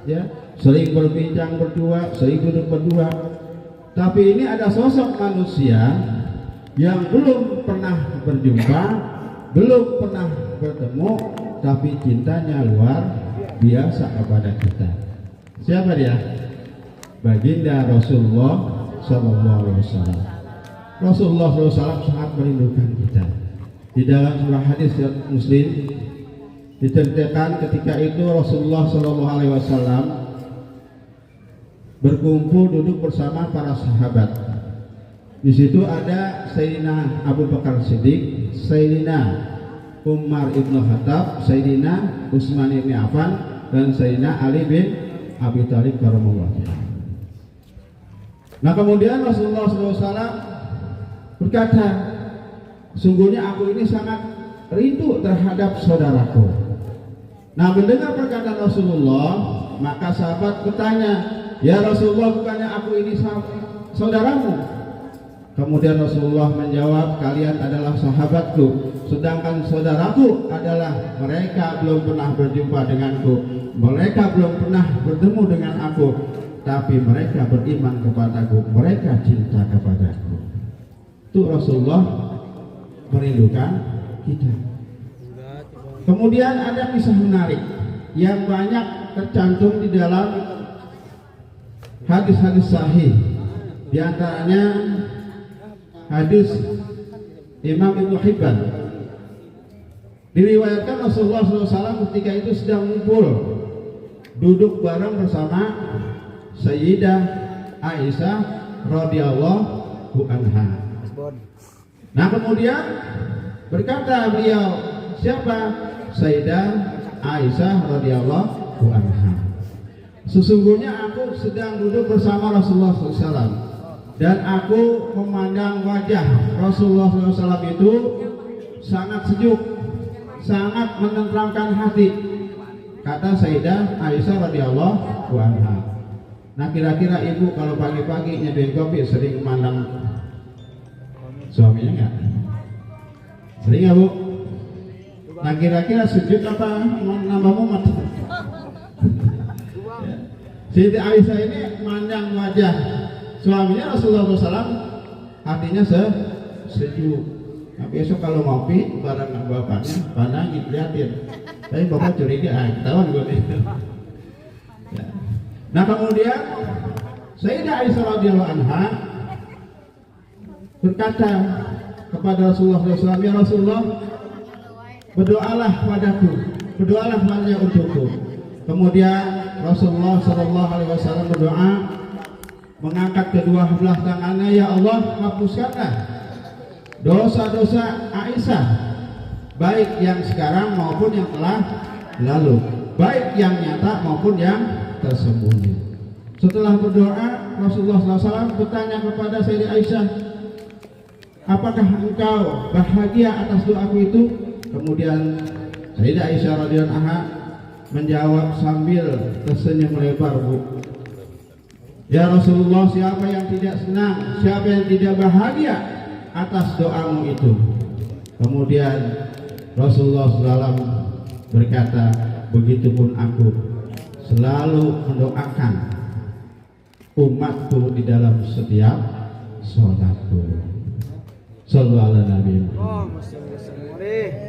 ya, sering berbincang berdua, sering duduk berdua. Tapi ini ada sosok manusia yang belum pernah berjumpa, belum pernah bertemu, tapi cintanya luar biasa kepada kita. Siapa dia? Baginda Rasulullah Sallallahu Alaihi Wasallam. Rasulullah SAW sangat merindukan kita. Di dalam sebuah hadis Muslim diceritakan ketika itu Rasulullah Sallallahu Alaihi Wasallam berkumpul duduk bersama para sahabat. Di situ ada Sayyidina Abu Bakar Siddiq, Sayyidina Umar ibn Khattab, Sayyidina Utsman ibn Affan, dan Sayyidina Ali bin Abi Thalib karramallahu wajhah. Nah kemudian Rasulullah SAW berkata, sungguhnya aku ini sangat rindu terhadap saudaraku. Nah mendengar perkataan Rasulullah, maka sahabat bertanya, ya Rasulullah, bukannya aku ini saudaramu? Kemudian Rasulullah menjawab, kalian adalah sahabatku, sedangkan saudaraku adalah mereka belum pernah berjumpa denganku, mereka belum pernah bertemu dengan aku, tapi mereka beriman kepadaku, mereka cinta kepadaku. Itu Rasulullah merindukan kita. Kemudian ada kisah menarik yang banyak tercantum di dalam hadis-hadis sahih. Di antaranya hadis Imam Ibnu Hibban. Diriwayatkan Rasulullah SAW ketika itu sedang ngumpul duduk bareng bersama Sayyidah Aisyah radhiyallahu anha. Nah kemudian berkata beliau, siapa? Sayyidah Aisyah radhiyallahu anha. Sesungguhnya aku sedang duduk bersama Rasulullah SAW dan aku memandang wajah Rasulullah SAW itu sangat sejuk, sangat menenteramkan hati. Kata Sayyidah Aisyah radhiyallahu anha. Nah kira-kira ibu kalau pagi-pagi nyeduhin kopi sering memandang suaminya enggak? Sering nggak bu? Nah kira-kira sejuk apa namamu mati? Siti Aisyah ini memandang wajah suaminya Rasulullah SAW, hatinya sejuk. Nah, besok kalau ngopi bareng bapaknya, pandangin, liatin. Tapi bapak curiga, ketahuan gue nih. Ya. Nah kemudian Sayyidah Aisyah radhiyallahu anha berkata kepada Rasulullah SAW, ya Rasulullah, berdoalah padaku, berdoalah hanya untukku. Kemudian Rasulullah SAW berdoa, mengangkat kedua belah tangannya, ya Allah, hapuskanlah dosa-dosa Aisyah, baik yang sekarang maupun yang telah lalu, baik yang nyata maupun yang tersembunyi. Setelah berdoa, Rasulullah SAW bertanya kepada Sayyidah Aisyah, apakah engkau bahagia atas doaku itu? Kemudian Sayyidah Aisyah radhiyallahu anha menjawab sambil tersenyum lebar, bu, ya Rasulullah, siapa yang tidak senang, siapa yang tidak bahagia atas doamu itu? Kemudian Rasulullah SAW berkata, begitupun aku selalu mendoakan umatku di dalam setiap sholatku. Sallallahu alaihi wasallam.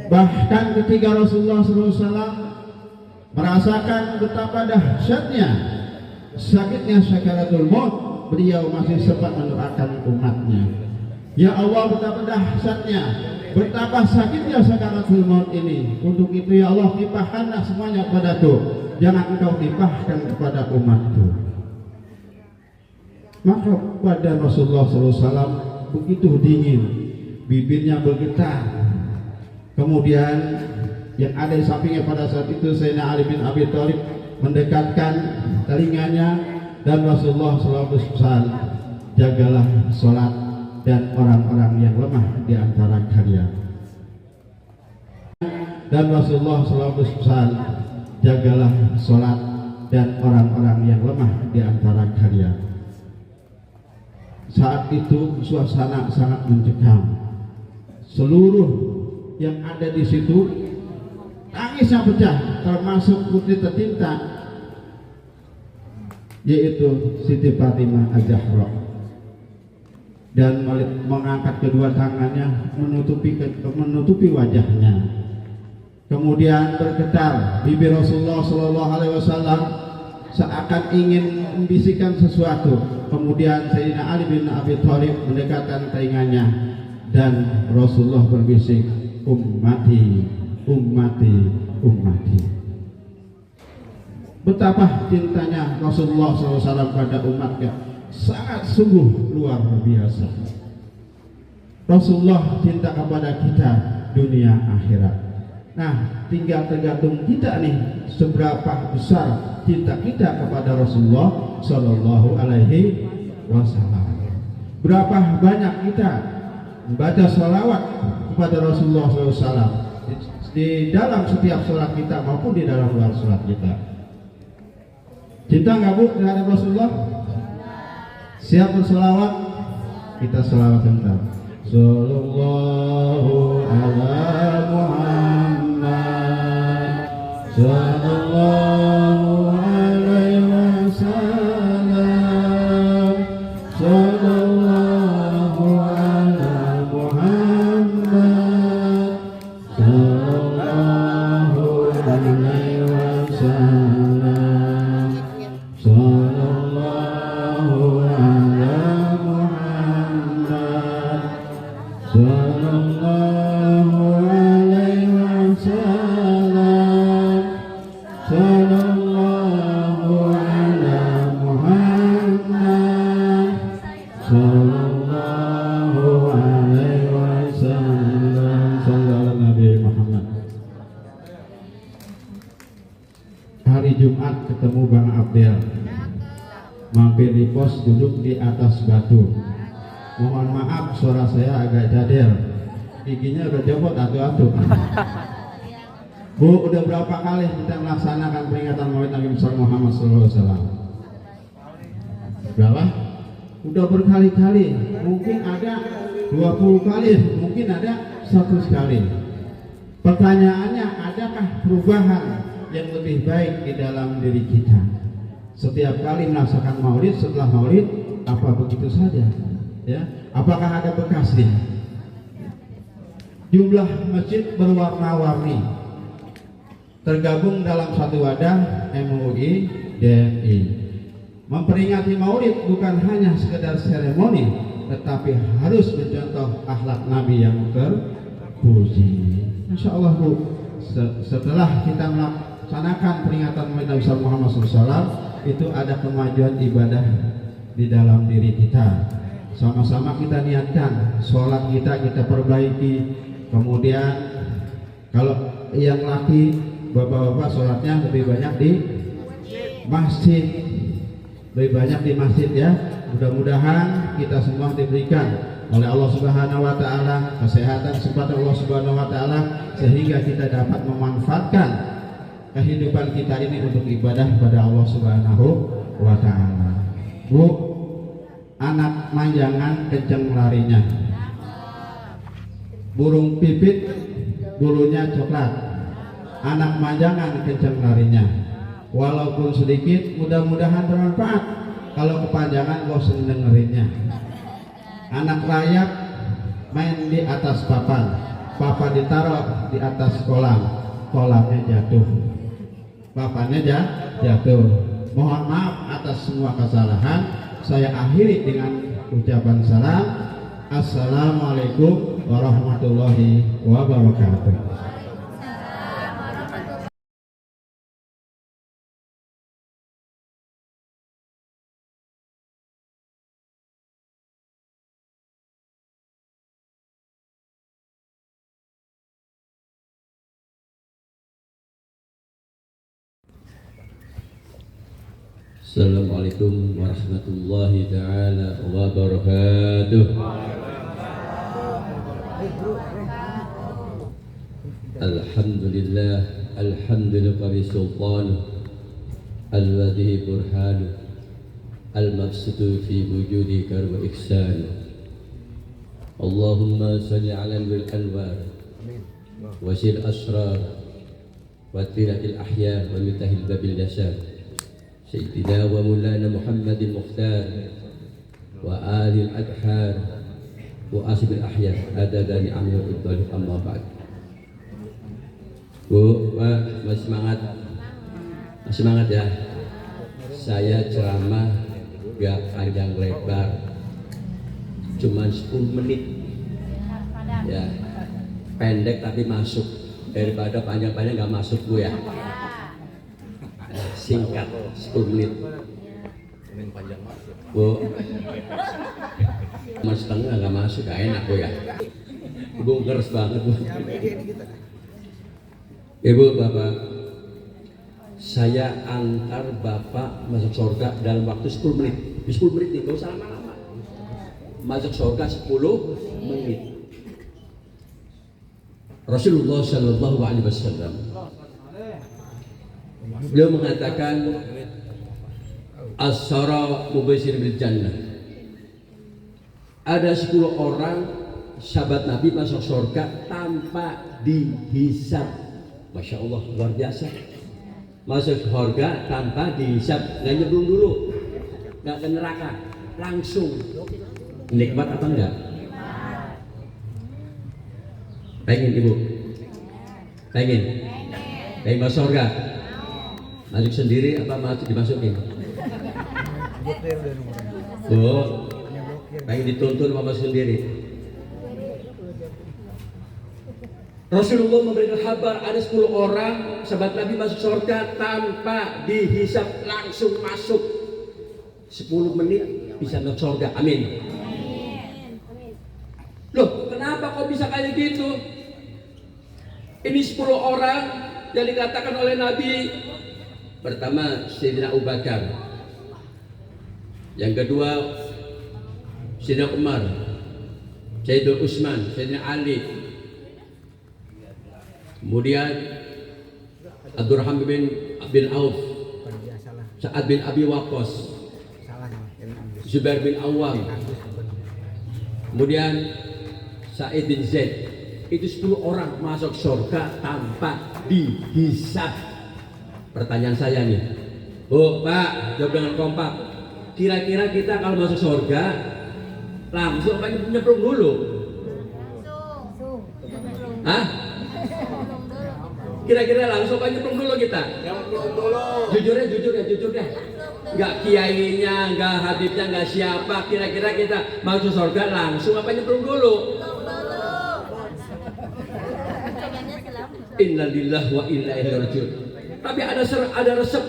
Bahkan ketika Rasulullah SAW merasakan betapa dahsyatnya sakitnya sakaratul maut, beliau masih sempat mendoakan umatnya, ya Allah, betapa dahsyatnya, betapa sakitnya sakaratul maut ini. Untuk itu ya Allah, timpahkanlah semuanya kepadaku, jangan engkau timpahkan kepada umatku. Maka pada Rasulullah SAW begitu dingin, bibirnya bergetar. Kemudian yang ada di sampingnya pada saat itu Sayyidina Ali bin Abi Thalib mendekatkan telinganya, dan Rasulullah SAW berpesan, jagalah sholat dan orang-orang yang lemah di antara kalian. Dan Rasulullah SAW berpesan, jagalah sholat dan orang-orang yang lemah di antara kalian. Saat itu suasana sangat mencekam. Seluruh yang ada di situ tangisnya pecah, termasuk putri tercinta, yaitu Siti Fatimah Az-Zahra, dan mengangkat kedua tangannya menutupi wajahnya. Kemudian bergetar bibir Rasulullah SAW seakan ingin membisikkan sesuatu. Kemudian Sayyidina Ali bin Abi Thalib mendekatkan telinganya dan Rasulullah berbisik, ummati, ummati, ummati. Betapa cintanya Rasulullah SAW pada umatnya sangat sungguh luar biasa. Rasulullah cinta kepada kita dunia akhirat. Nah, tinggal tergantung kita nih seberapa besar cinta kita kepada Rasulullah Sallallahu Alaihi Wasallam. Berapa banyak kita membaca salawat kepada Rasulullah SAW di dalam setiap sholat kita maupun di dalam luar sholat kita. Cinta nggak Bu terhadap Rasulullah? Siap berselawat? Kita selawat sebentar. Sallallahu ala Muhammad, sallallahu alaihi wasallam, sallallahu ala Muhammad, sallallahu alaihi wasallam, sallallahu ala Muhammad, sallallahu alaihi wasallam, sallallahu ala Muhammad, sallallahu alaihi wasallam, sallallahu Nabi Muhammad. Hari Jumat ketemu Bang Abdel, mampir di pos, duduk di atas batu. Mohon maaf suara saya agak jadel, giginya udah jopot atu-atu. Bu, udah berapa kali kita melaksanakan peringatan Maulid Nabi besar Muhammad SAW? Berapa? Udah berkali-kali, mungkin ada 20 kali, mungkin ada 100 kali. Pertanyaannya, adakah perubahan yang lebih baik di dalam diri kita? Setiap kali melaksanakan Maulid, setelah Maulid, apa begitu saja? Ya, apakah ada bekasnya? Jumlah masjid berwarna-warni, tergabung dalam satu wadah MUI DMI. Memperingati Maulid bukan hanya sekedar seremoni, tetapi harus mencontoh akhlak Nabi yang terpuji. Insya Allah Bu, setelah kita melaksanakan peringatan Maulid Nabi Muhammad SAW, itu ada kemajuan ibadah di dalam diri kita. Sama-sama kita niatkan sholat kita perbaiki. Kemudian kalau yang laki, bapak-bapak sholatnya lebih banyak di masjid, lebih banyak di masjid ya. Mudah-mudahan kita semua diberikan oleh Allah Subhanahu wa taala kesehatan, kesempatan Allah Subhanahu wa taala, sehingga kita dapat memanfaatkan kehidupan kita ini untuk ibadah pada Allah Subhanahu wa taala. Bu, anak manjangan kenceng larinya, burung pipit bulunya coklat, anak manjangan kenceng larinya, walaupun sedikit mudah-mudahan bermanfaat, kalau kepanjangan bosan dengerinnya. Anak rayap main di atas papan, papan ditaruh di atas kolam, kolamnya jatuh, papannya jatuh. Mohon maaf atas semua kesalahan. Saya akhiri dengan ucapan salam. Assalamualaikum warahmatullahi wabarakatuh. Assalamualaikum warahmatullahi ta'ala wabarakatuh. Alhamdulillah, alhamdulillah bisultan alladhi burhanu al-mabsutu fi wujudika wa ihsan. Allahumma salli ala al-anwar wa sil asrar wa tiratil ahya wa mitahil babil jasad Sayyidina wa Maulana Muhammadin Mukhtar wa alil adhar wa asibil ahya adada ni'amil iddal amma ba'd. Bu, Pak, masih semangat? Masih semangat ya? Saya ceramah gak panjang lebar, cuma 10 menit ya, pendek tapi masuk, daripada panjang-panjang gak masuk Bu ya. Singkat 10 menit Bu, cuma setengah gak masuk, gak enak Bu ya. Ibu ngeres banget Bu. Ibu Bapak, saya antar Bapak masuk surga dalam waktu 10 menit. Di 10 menit nih, gak usah lama-lama. Masuk surga 10 menit. Rasulullah Shallallahu Alaihi Wasallam beliau mengatakan as-sara mubashir bil jannah. Ada 10 orang sahabat Nabi masuk surga tanpa dihisab. Masya Allah, luar biasa. Masuk surga tanpa dihisab, nggak nyemplung dulu, nggak ke neraka, langsung. Nikmat apa enggak? Pengen Ibu? Pengen masuk surga? Masuk sendiri apa masuk dimasukin? Bu, pengen dituntun apa masuk sendiri? Rasulullah memberikan kabar ada 10 orang sahabat Nabi masuk surga tanpa dihisab, langsung masuk. 10 menit bisa masuk surga. Amin. Loh, kenapa kok bisa kayak gitu? Ini 10 orang yang dikatakan oleh Nabi. Pertama Sayyidina Abu Bakar, yang kedua Sayyidina Umar, Sayyidina Utsman, Sayyidina Ali, kemudian Abdurrahman bin Auf, Sa'ad bin Abi Waqqas, Zubair bin Awam, kemudian Sa'id bin Zaid. Itu 10 orang masuk surga tanpa dihisab. Pertanyaan saya nih, Bu, Pak, jawab dengan kompak. Kira-kira kita kalau masuk surga langsung apa nyemplung dulu? Hah? Kira-kira langsung apa nyemplung dulu kita? Jujur deh. Nggak kiainya, nggak habibnya, nggak siapa. Kira-kira kita masuk surga langsung apa nyemplung dulu? Innalillahi wa inna ilaihi rajiun. Tapi ada resep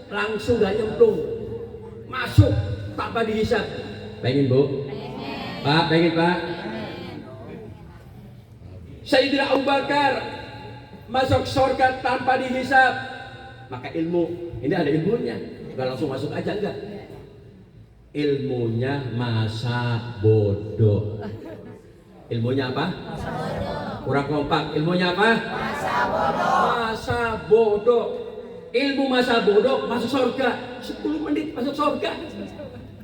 langsung nggak nyemplung, masuk tanpa dihisab. Pengen Bu? Pak, pengen Pak? Sayyidina Abu Bakar masuk surga tanpa dihisab. Maka ilmu, ini ada ilmunya, nggak langsung masuk aja, enggak. Ilmunya masa bodoh. Ilmunya apa? Masa bodoh. Kurang kompak. Ilmunya apa? Masa bodoh. Ilmu masa bodoh masuk surga 10 menit masuk surga.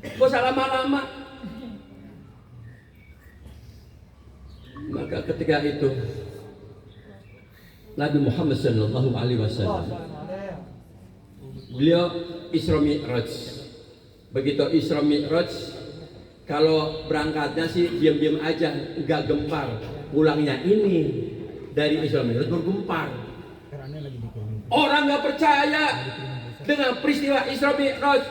Gak usah lama-lama. Maka ketika itu Nabi Muhammad Sallallahu Alaihi Wasallam beliau Isra Mi'raj. Begitu Isra Mi'raj, kalau berangkatnya sih diam-diam aja, nggak gempar. Pulangnya ini dari Isra Mi'raj bergempar. Orang nggak percaya dengan peristiwa Isra Mi'raj,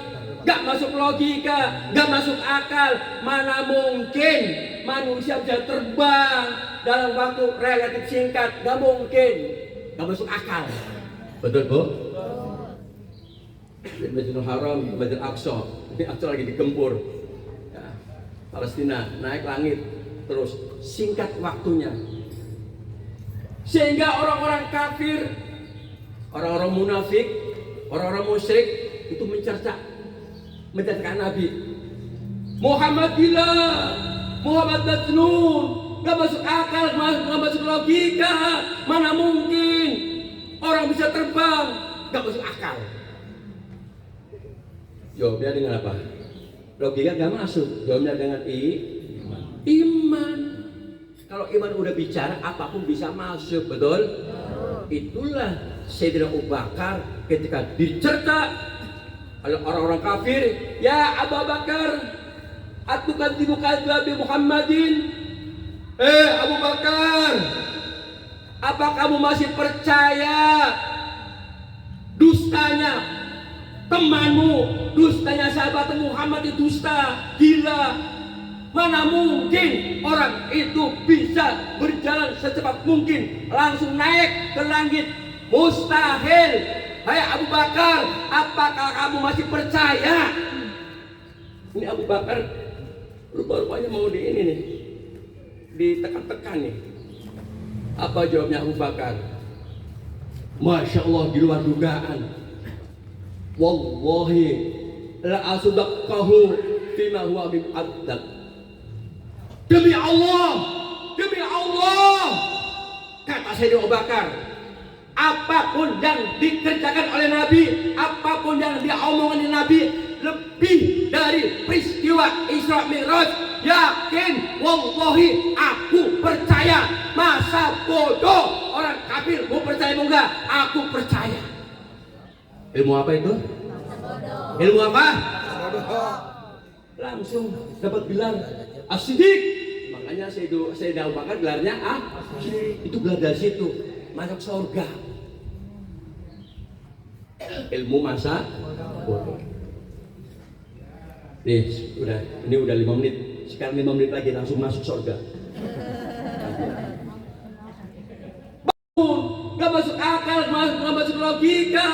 nggak masuk logika, nggak masuk akal. Mana mungkin manusia bisa terbang dalam waktu relatif singkat? Nggak mungkin, nggak masuk akal. Betul Bu? Masjidil Haram, Masjidil Aqsa, ini Aqsa lagi digempur. Ya, Palestina naik langit terus, singkat waktunya. Sehingga orang-orang kafir, orang-orang munafik, orang-orang musyrik itu mencercakan Nabi. Muhammad gila, Muhammad Majnun, gak masuk akal, gak masuk logika. Mana mungkin orang bisa terbang, gak masuk akal. Jawabnya dengan apa? Logika gak masuk. Jawabnya dengan iman. Kalau iman udah bicara, apapun bisa masuk, betul? Itulah Sayyidina Abu Bakar ketika dicerca oleh orang-orang kafir, ya Abu Bakar, atukadzibu kadzabi Muhammadin. Abu Bakar, apa kamu masih percaya dustanya temanmu, dustanya sahabat Muhammad itu dusta, gila. Mana mungkin orang itu bisa berjalan secepat mungkin langsung naik ke langit? Mustahil. Hai Abu Bakar, apakah kamu masih percaya? Ini Abu Bakar rupanya mau di ini nih, ditekan-tekan nih. Apa jawabnya Abu Bakar? Masya Allah, di luar dugaan. Wallahi la asudaqahu fima huwa min abdak. Demi Allah, kata Sayyidina Abu Bakar, apapun yang dikerjakan oleh Nabi, apapun yang diomongkan oleh Nabi, lebih dari peristiwa Isra Mi'raj, yakin, wallahi, aku percaya. Masa bodoh orang kafir mau percaya mau enggak? Aku percaya. Ilmu apa itu? Ilmu apa? Langsung dapat gelar As-Siddiq. Makanya Sayyidina Abu Bakar gelarnya itu gelar dari situ, masuk surga. Ilmu masa bodoh. Ini udah 5 menit. Sekarang 5 menit lagi langsung masuk surga. Gak masuk akal, gak masuk logika.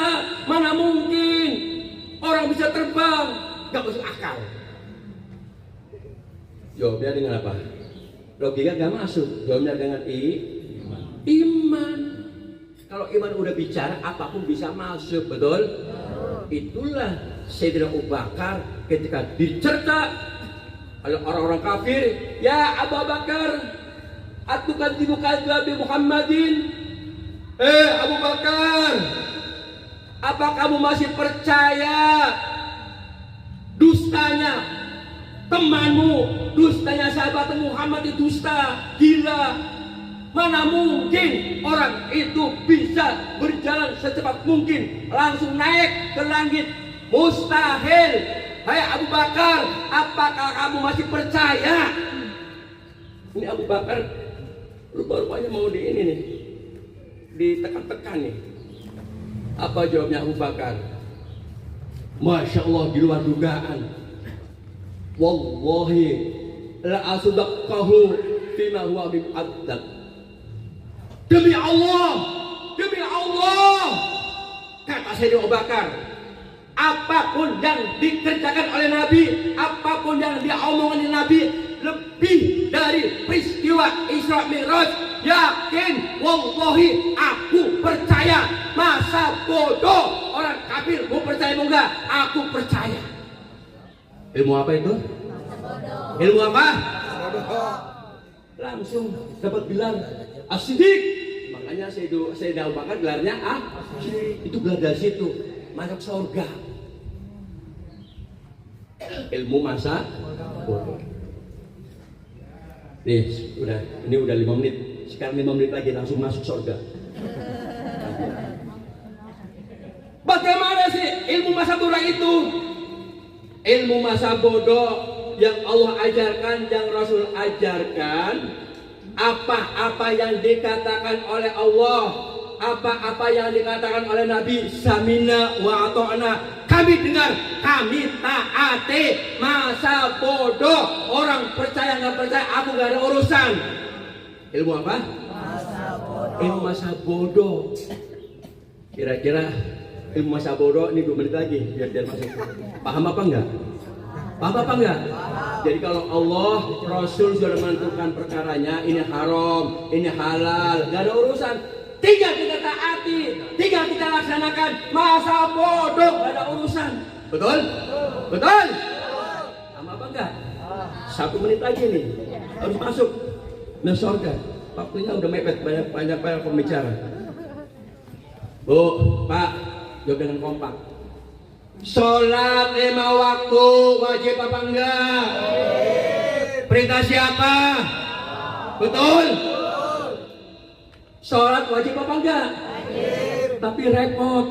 Mana mungkin orang bisa terbang? Gak masuk akal. Jawabnya dengan apa? Logika gak masuk. Jawabnya dengan iman. Kalau iman udah bicara, apapun bisa masuk, betul? Itulah Sayyidina Abu Bakar ketika dicerca oleh orang-orang kafir, ya Abu Bakar, atukan tibukan Nabi Muhammadin. Abu Bakar, apa kamu masih percaya dustanya temanmu, dustanya sahabat Muhammad itu dusta, gila. Mana mungkin orang itu bisa berjalan secepat mungkin langsung naik ke langit? Mustahil. Hai Abu Bakar, apakah kamu masih percaya? Ini Abu Bakar rupanya mau di ini nih, ditekan-tekan nih. Apa jawabnya Abu Bakar? Masya Allah, di luar dugaan. Wallahi la asudaqahu fima huwa min abdak. Demi Allah, kata Sayyidina Abu Bakar, apapun yang dikerjakan oleh Nabi, apapun yang diomongkan oleh Nabi, lebih dari peristiwa Isra Mi'raj, yakin, wallahi, aku percaya. Masa bodoh orang kafir mau percaya mau enggak? Aku percaya. Ilmu apa itu? Ilmu apa? Langsung dapat gelar As-Siddiq. Makanya Sayyidina Abu Bakar gelarnya itu gelar dari situ, masuk surga. Ilmu masa bodoh. Ini udah 5 menit. Sekarang 5 menit lagi langsung masuk surga. Bagaimana sih ilmu masa bodoh itu? Ilmu masa bodoh yang Allah ajarkan, yang Rasul ajarkan, apa-apa yang dikatakan oleh Allah, apa-apa yang dikatakan oleh Nabi, samina wa ata'na, kami dengar, kami taati. Masa bodoh, orang percaya nggak percaya, aku nggak ada urusan. Ilmu apa? Ilmu masa bodoh. Kira-kira ilmu masa bodoh ini 2 menit lagi biar masuk. Paham apa enggak? Paham apa enggak? Jadi kalau Allah, Rasul sudah menentukan perkaranya, ini haram, ini halal, gak ada urusan. Tinggal kita taati, tinggal kita laksanakan. Masa bodoh gak ada urusan. Betul? Betul? Paham apa enggak? 1 menit lagi nih harus masuk ke surga. Waktunya udah mepet, banyak pembicara. Bu, Pak, jawab dengan kompak. Sholat 5 waktu wajib apa enggak? Perintah siapa? Betul? Sholat wajib apa enggak? Tapi repot.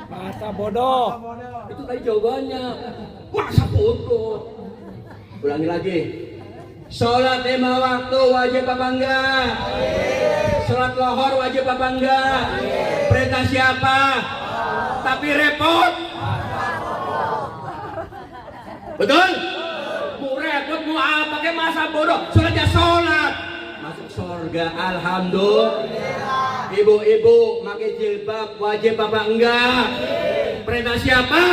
Masa bodoh. Itu tadi jawabannya. Masa bodoh. Ulangi lagi. Sholat 5 waktu wajib apa enggak? Sholat lohor wajib apa enggak? Perintah siapa? Tapi repot. Betul? Mau repot mau apa kayak masa bodoh, sholatnya sholat. Masuk surga, alhamdulillah. Ibu-ibu pakai jilbab wajib apa enggak? Perintah siapa?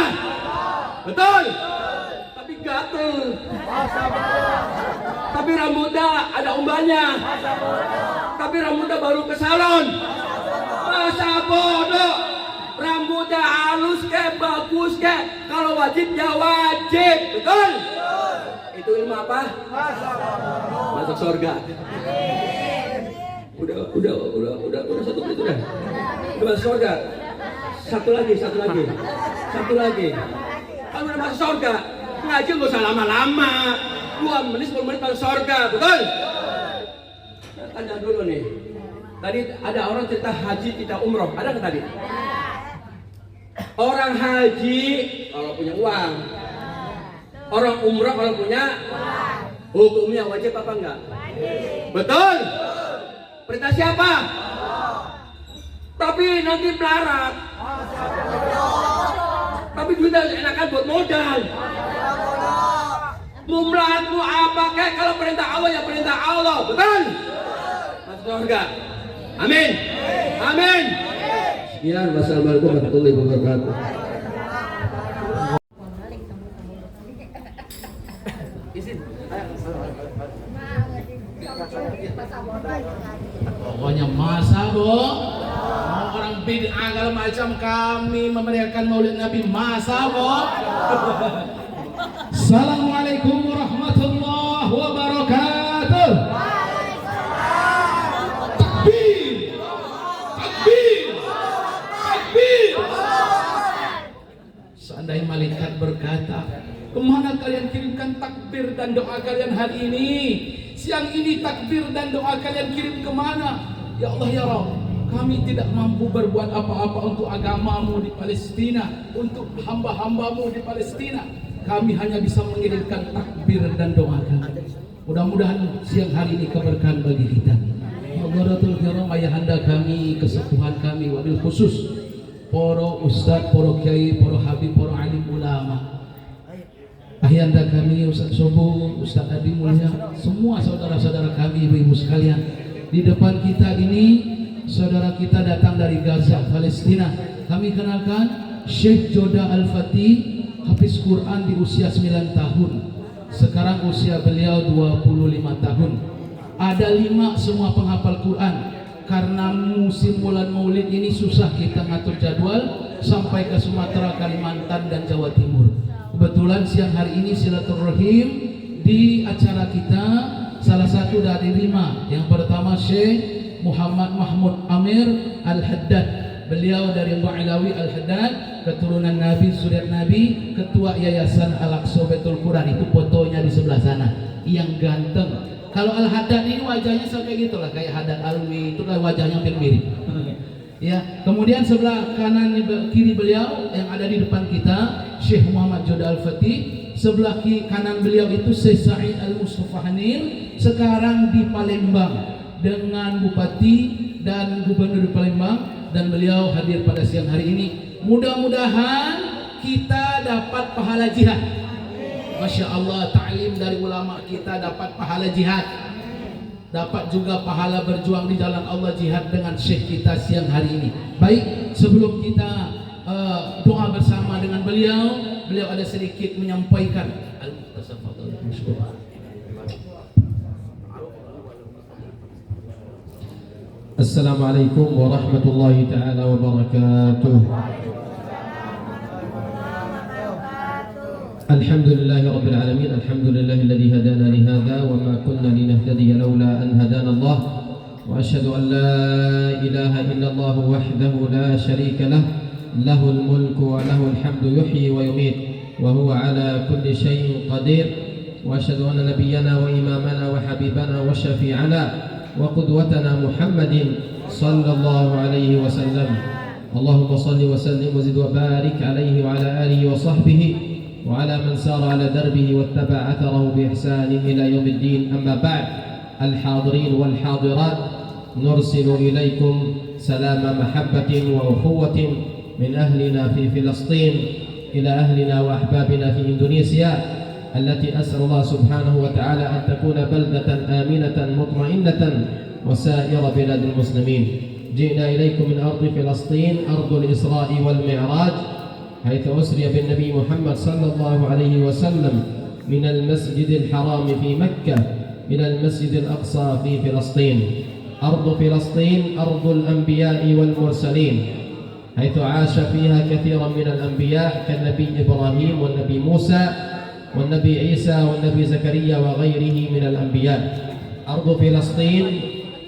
Betul? Tapi gatel. Tapi rambutnya ada umbanya. Tapi rambutnya baru ke salon. Masa bodoh. Rambutnya halus ke, bagus ke. Kalau wajib ya wajib. Betul? Itu ilmu apa? Masuk surga. Udah satu menit udah. Masuk surga. Satu lagi. Kalau udah masuk surga, ngaji nggak usah lama-lama. 2 menit 10 menit masuk surga, betul? Tanya dulu nih. Tadi ada orang cerita haji kita umroh, ada nggak tadi? Orang haji kalau punya uang, orang umroh kalau punya hukumnya wajib apa enggak? Betul? Perintah siapa? Tapi nanti melarat. Tapi duitnya enakan buat modal. Mau melarat mau apa kayak kalau perintah Allah ya perintah Allah, betul? Masuk surga. Amin. Amin. Sekian, wassalamualaikum warahmatullahi wabarakatuh. Pokoknya masa orang bid'ah segala macam kami memeriahkan Maulid Nabi masa Assalamualaikum warahmatullahi wabarakatuh. Takbir, takbir, takbir. Seandainya malaikat berkata, kemana kalian kirimkan takbir dan doa kalian hari ini? Siang ini takbir dan doa kalian kirim kemana? Ya Allah ya Rabb, kami tidak mampu berbuat apa-apa untuk agamamu di Palestina, untuk hamba-hambamu di Palestina. Kami hanya bisa mengirimkan takbir dan doa kami. Mudah-mudahan siang hari ini keberkahan bagi kita. Hadaratul kiram ayahanda kami, kesepuhan kami, wabil khusus para ustaz, para kiai, para habib, para alim ulama. Ayahanda kami, Ustaz Sobo, Ustaz Adi Mulia, semua saudara-saudara kami, ibu-ibu sekalian. Di depan kita ini, saudara kita datang dari Gaza, Palestina. Kami kenalkan Syekh Joda Al-Fatih, Hafiz Quran di usia 9 tahun. Sekarang usia beliau 25 tahun. Ada 5 semua penghafal Quran. Karena musim bulan Maulid ini susah kita ngatur jadwal sampai ke Sumatera, Kalimantan, dan Jawa Timur. Kebetulan siang hari ini silaturahim di acara kita salah satu dari 5. Yang pertama Syekh Muhammad Mahmud Amir Al-Haddad. Beliau dari Mu'ilawi Al-Haddad, keturunan Nabi, suriat Nabi, ketua Yayasan Al-Aqsa Baitul Quran. Itu fotonya di sebelah sana, yang ganteng. Kalau Al-Haddad ini wajahnya kayak gitulah, kayak Haddad Alwi, itu kan wajahnya hampir mirip. Ya, kemudian sebelah kanan kiri beliau yang ada di depan kita Syekh Muhammad Joda Al-Fatih, sebelah kanan beliau itu Syekh Sa'id Al-Mustafa Hanir, sekarang di Palembang dengan Bupati dan Gubernur di Palembang, dan beliau hadir pada siang hari ini. Mudah-mudahan kita dapat pahala jihad. Masya Allah, ta'lim dari ulama kita dapat pahala jihad. Dapat juga pahala berjuang di jalan Allah, jihad dengan syekh kita siang hari ini. Baik, sebelum kita doa bersama dengan beliau ada sedikit menyampaikan. Assalamualaikum warahmatullahi ta'ala wabarakatuh. Alhamdulillahi rabbil alamin. Alhamdulillahi alladhi hadana lihada wa ma kunna linahtadiya lawla an hadana Allah. Wa ashhadu an la ilaha illallah wahdahu la sharika lah, lahul mulku wa lahul hamdu yuhyi wa yumiit wa huwa ala kulli syai'in qadir. Wa ashhadu anna nabiyyana wa imamana wa habibana wa syafi'ana wa qudwatana Muhammadin sallallahu alaihi wasallam. Allahumma salli wa sallim wa zid wa barik alaihi wa ala alihi wa sahbihi وعلى من سار على دربه واتبع أثره بإحسان إلى يوم الدين. أما بعد، الحاضرين والحاضرات، نرسل إليكم سلام محبة وأخوة من أهلنا في فلسطين إلى أهلنا وأحبابنا في إندونيسيا. التي أسأل الله سبحانه وتعالى أن تكون بلدة آمنة مطمئنة وسائر بلاد المسلمين. جئنا إليكم من أرض فلسطين، أرض الإسراء والمعراج، حيث أسري بالنبي محمد صلى الله عليه وسلم من المسجد الحرام في مكة إلى المسجد الأقصى في فلسطين. أرض فلسطين أرض الأنبياء والمرسلين، حيث عاش فيها كثيرا من الأنبياء كالنبي إبراهيم والنبي موسى والنبي عيسى والنبي زكريا وغيره من الأنبياء. أرض فلسطين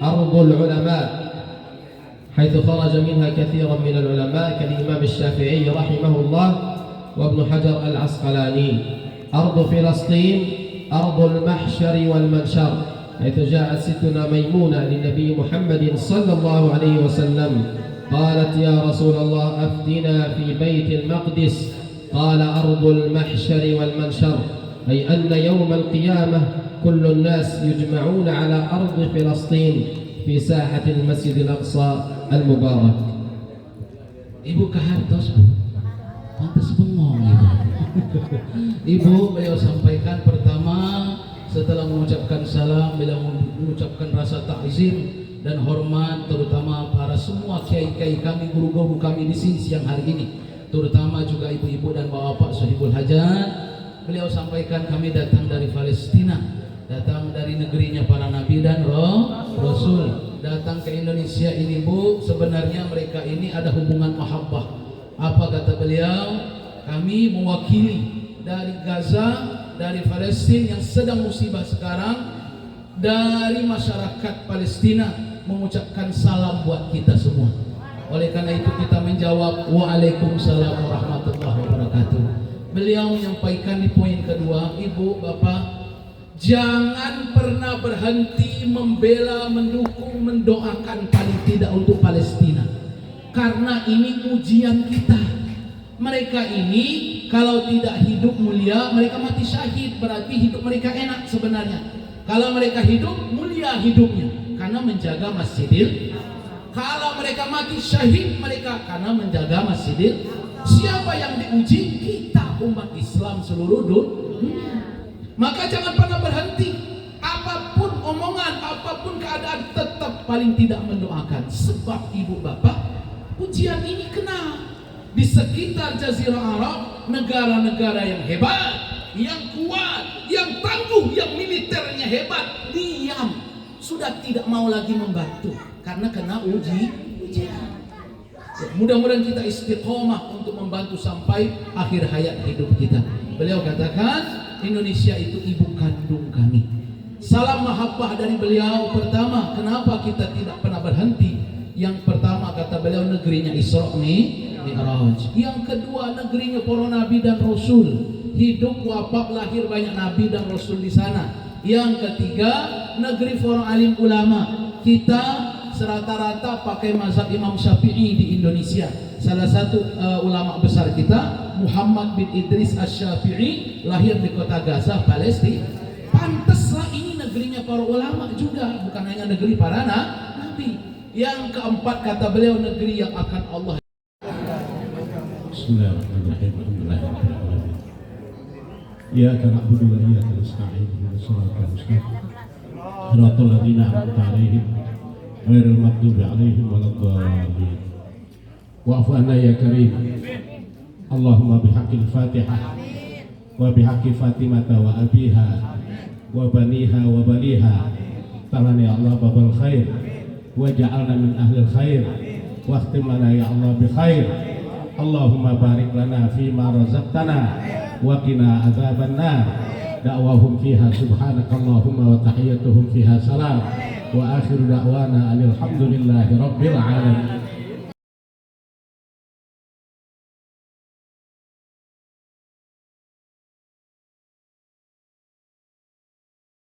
أرض العلماء، حيث خرج منها كثيرا من العلماء كالإمام الشافعي رحمه الله وابن حجر العسقلاني. أرض فلسطين أرض المحشر والمنشر، حيث جاءت ستنا ميمونة للنبي محمد صلى الله عليه وسلم قالت: يا رسول الله أفتنا في بيت المقدس. قال: أرض المحشر والمنشر، أي أن يوم القيامة كل الناس يجمعون على أرض فلسطين في ساحة المسجد الأقصى المبارك. Ibu kehartos, Bu. Pantas bengong, Ibu. Ibu, beliau sampaikan pertama setelah mengucapkan salam, beliau mengucapkan rasa takzim dan hormat terutama para semua kiai-kiai kami, guru-guru kami di sini siang hari ini, terutama juga ibu-ibu dan bapak-bapak sahibul hajat. Beliau sampaikan kami datang dari Palestina, datang dari negerinya para nabi dan rasul, datang ke Indonesia ini, Bu. Sebenarnya mereka ini ada hubungan mahabbah. Apa kata beliau? Kami mewakili dari Gaza, dari Palestina yang sedang musibah sekarang, dari masyarakat Palestina mengucapkan salam buat kita semua. Oleh karena itu kita menjawab Waalaikumsalam warahmatullahi wabarakatuh. Beliau menyampaikan di poin kedua, Ibu, Bapak, jangan pernah berhenti membela, mendukung, mendoakan paling tidak untuk Palestina, karena ini ujian kita. Mereka ini kalau tidak hidup mulia, mereka mati syahid, berarti hidup mereka enak sebenarnya. Kalau mereka hidup mulia hidupnya karena menjaga Masjidil. Kalau mereka mati syahid, mereka karena menjaga Masjidil. Siapa yang diuji? Kita, umat Islam seluruh dunia. Maka jangan pernah berhenti. Apapun omongan, apapun keadaan, tetap paling tidak mendoakan. Sebab Ibu Bapak, ujian ini kena di sekitar Jazirah Arab, negara-negara yang hebat, yang kuat, yang tangguh, yang militernya hebat, diam, sudah tidak mau lagi membantu karena kena ujian. Mudah-mudahan kita istiqomah untuk membantu sampai akhir hayat hidup kita. Beliau katakan Indonesia itu ibu kandung kami. Salam mahabbah dari beliau. Pertama, kenapa kita tidak pernah berhenti? Yang pertama kata beliau, negerinya Isra Mi'raj. Yang kedua, negerinya para nabi dan rasul. Hidup wafat lahir banyak nabi dan rasul di sana. Yang ketiga, negeri para alim ulama. Kita serata-rata pakai mazhab Imam Syafi'i di Indonesia. Salah satu ulama besar kita, Muhammad bin Idris Asy-Syafi'i, lahir di kota Gaza, Palestina. Pantaslah ini negerinya para ulama juga, bukan hanya negeri para nabi. Yang keempat kata beliau, negeri yang akan Allah. Bismillahirrahmanirrahim. Alhamdulillahirabbil alamin. Iyyaka na'budu wa iyyaka nasta'in. Ihdinas siratal mustaqim. Shiratal ladzina an'amta 'alaihim ghairil maghdubi 'alaihim waladdallin. Wa'fu 'anna ya karim. Allahumma bihaqqil Fatihah wa bihaqqi Fatimah wa abiha wa baniha wa baliha. Tangan ya Allah babal khair. Waj'alna min ahlil khair wa khtim lana ya Allah bi khair. Allahumma barik lana fi ma razaqtana wa qina adzaban nar. Da'wahum fiha subhanakallahumma wa tahiyyatuhum fiha salam wa akhiru da'wana alhamdulillahi rabbil alamin.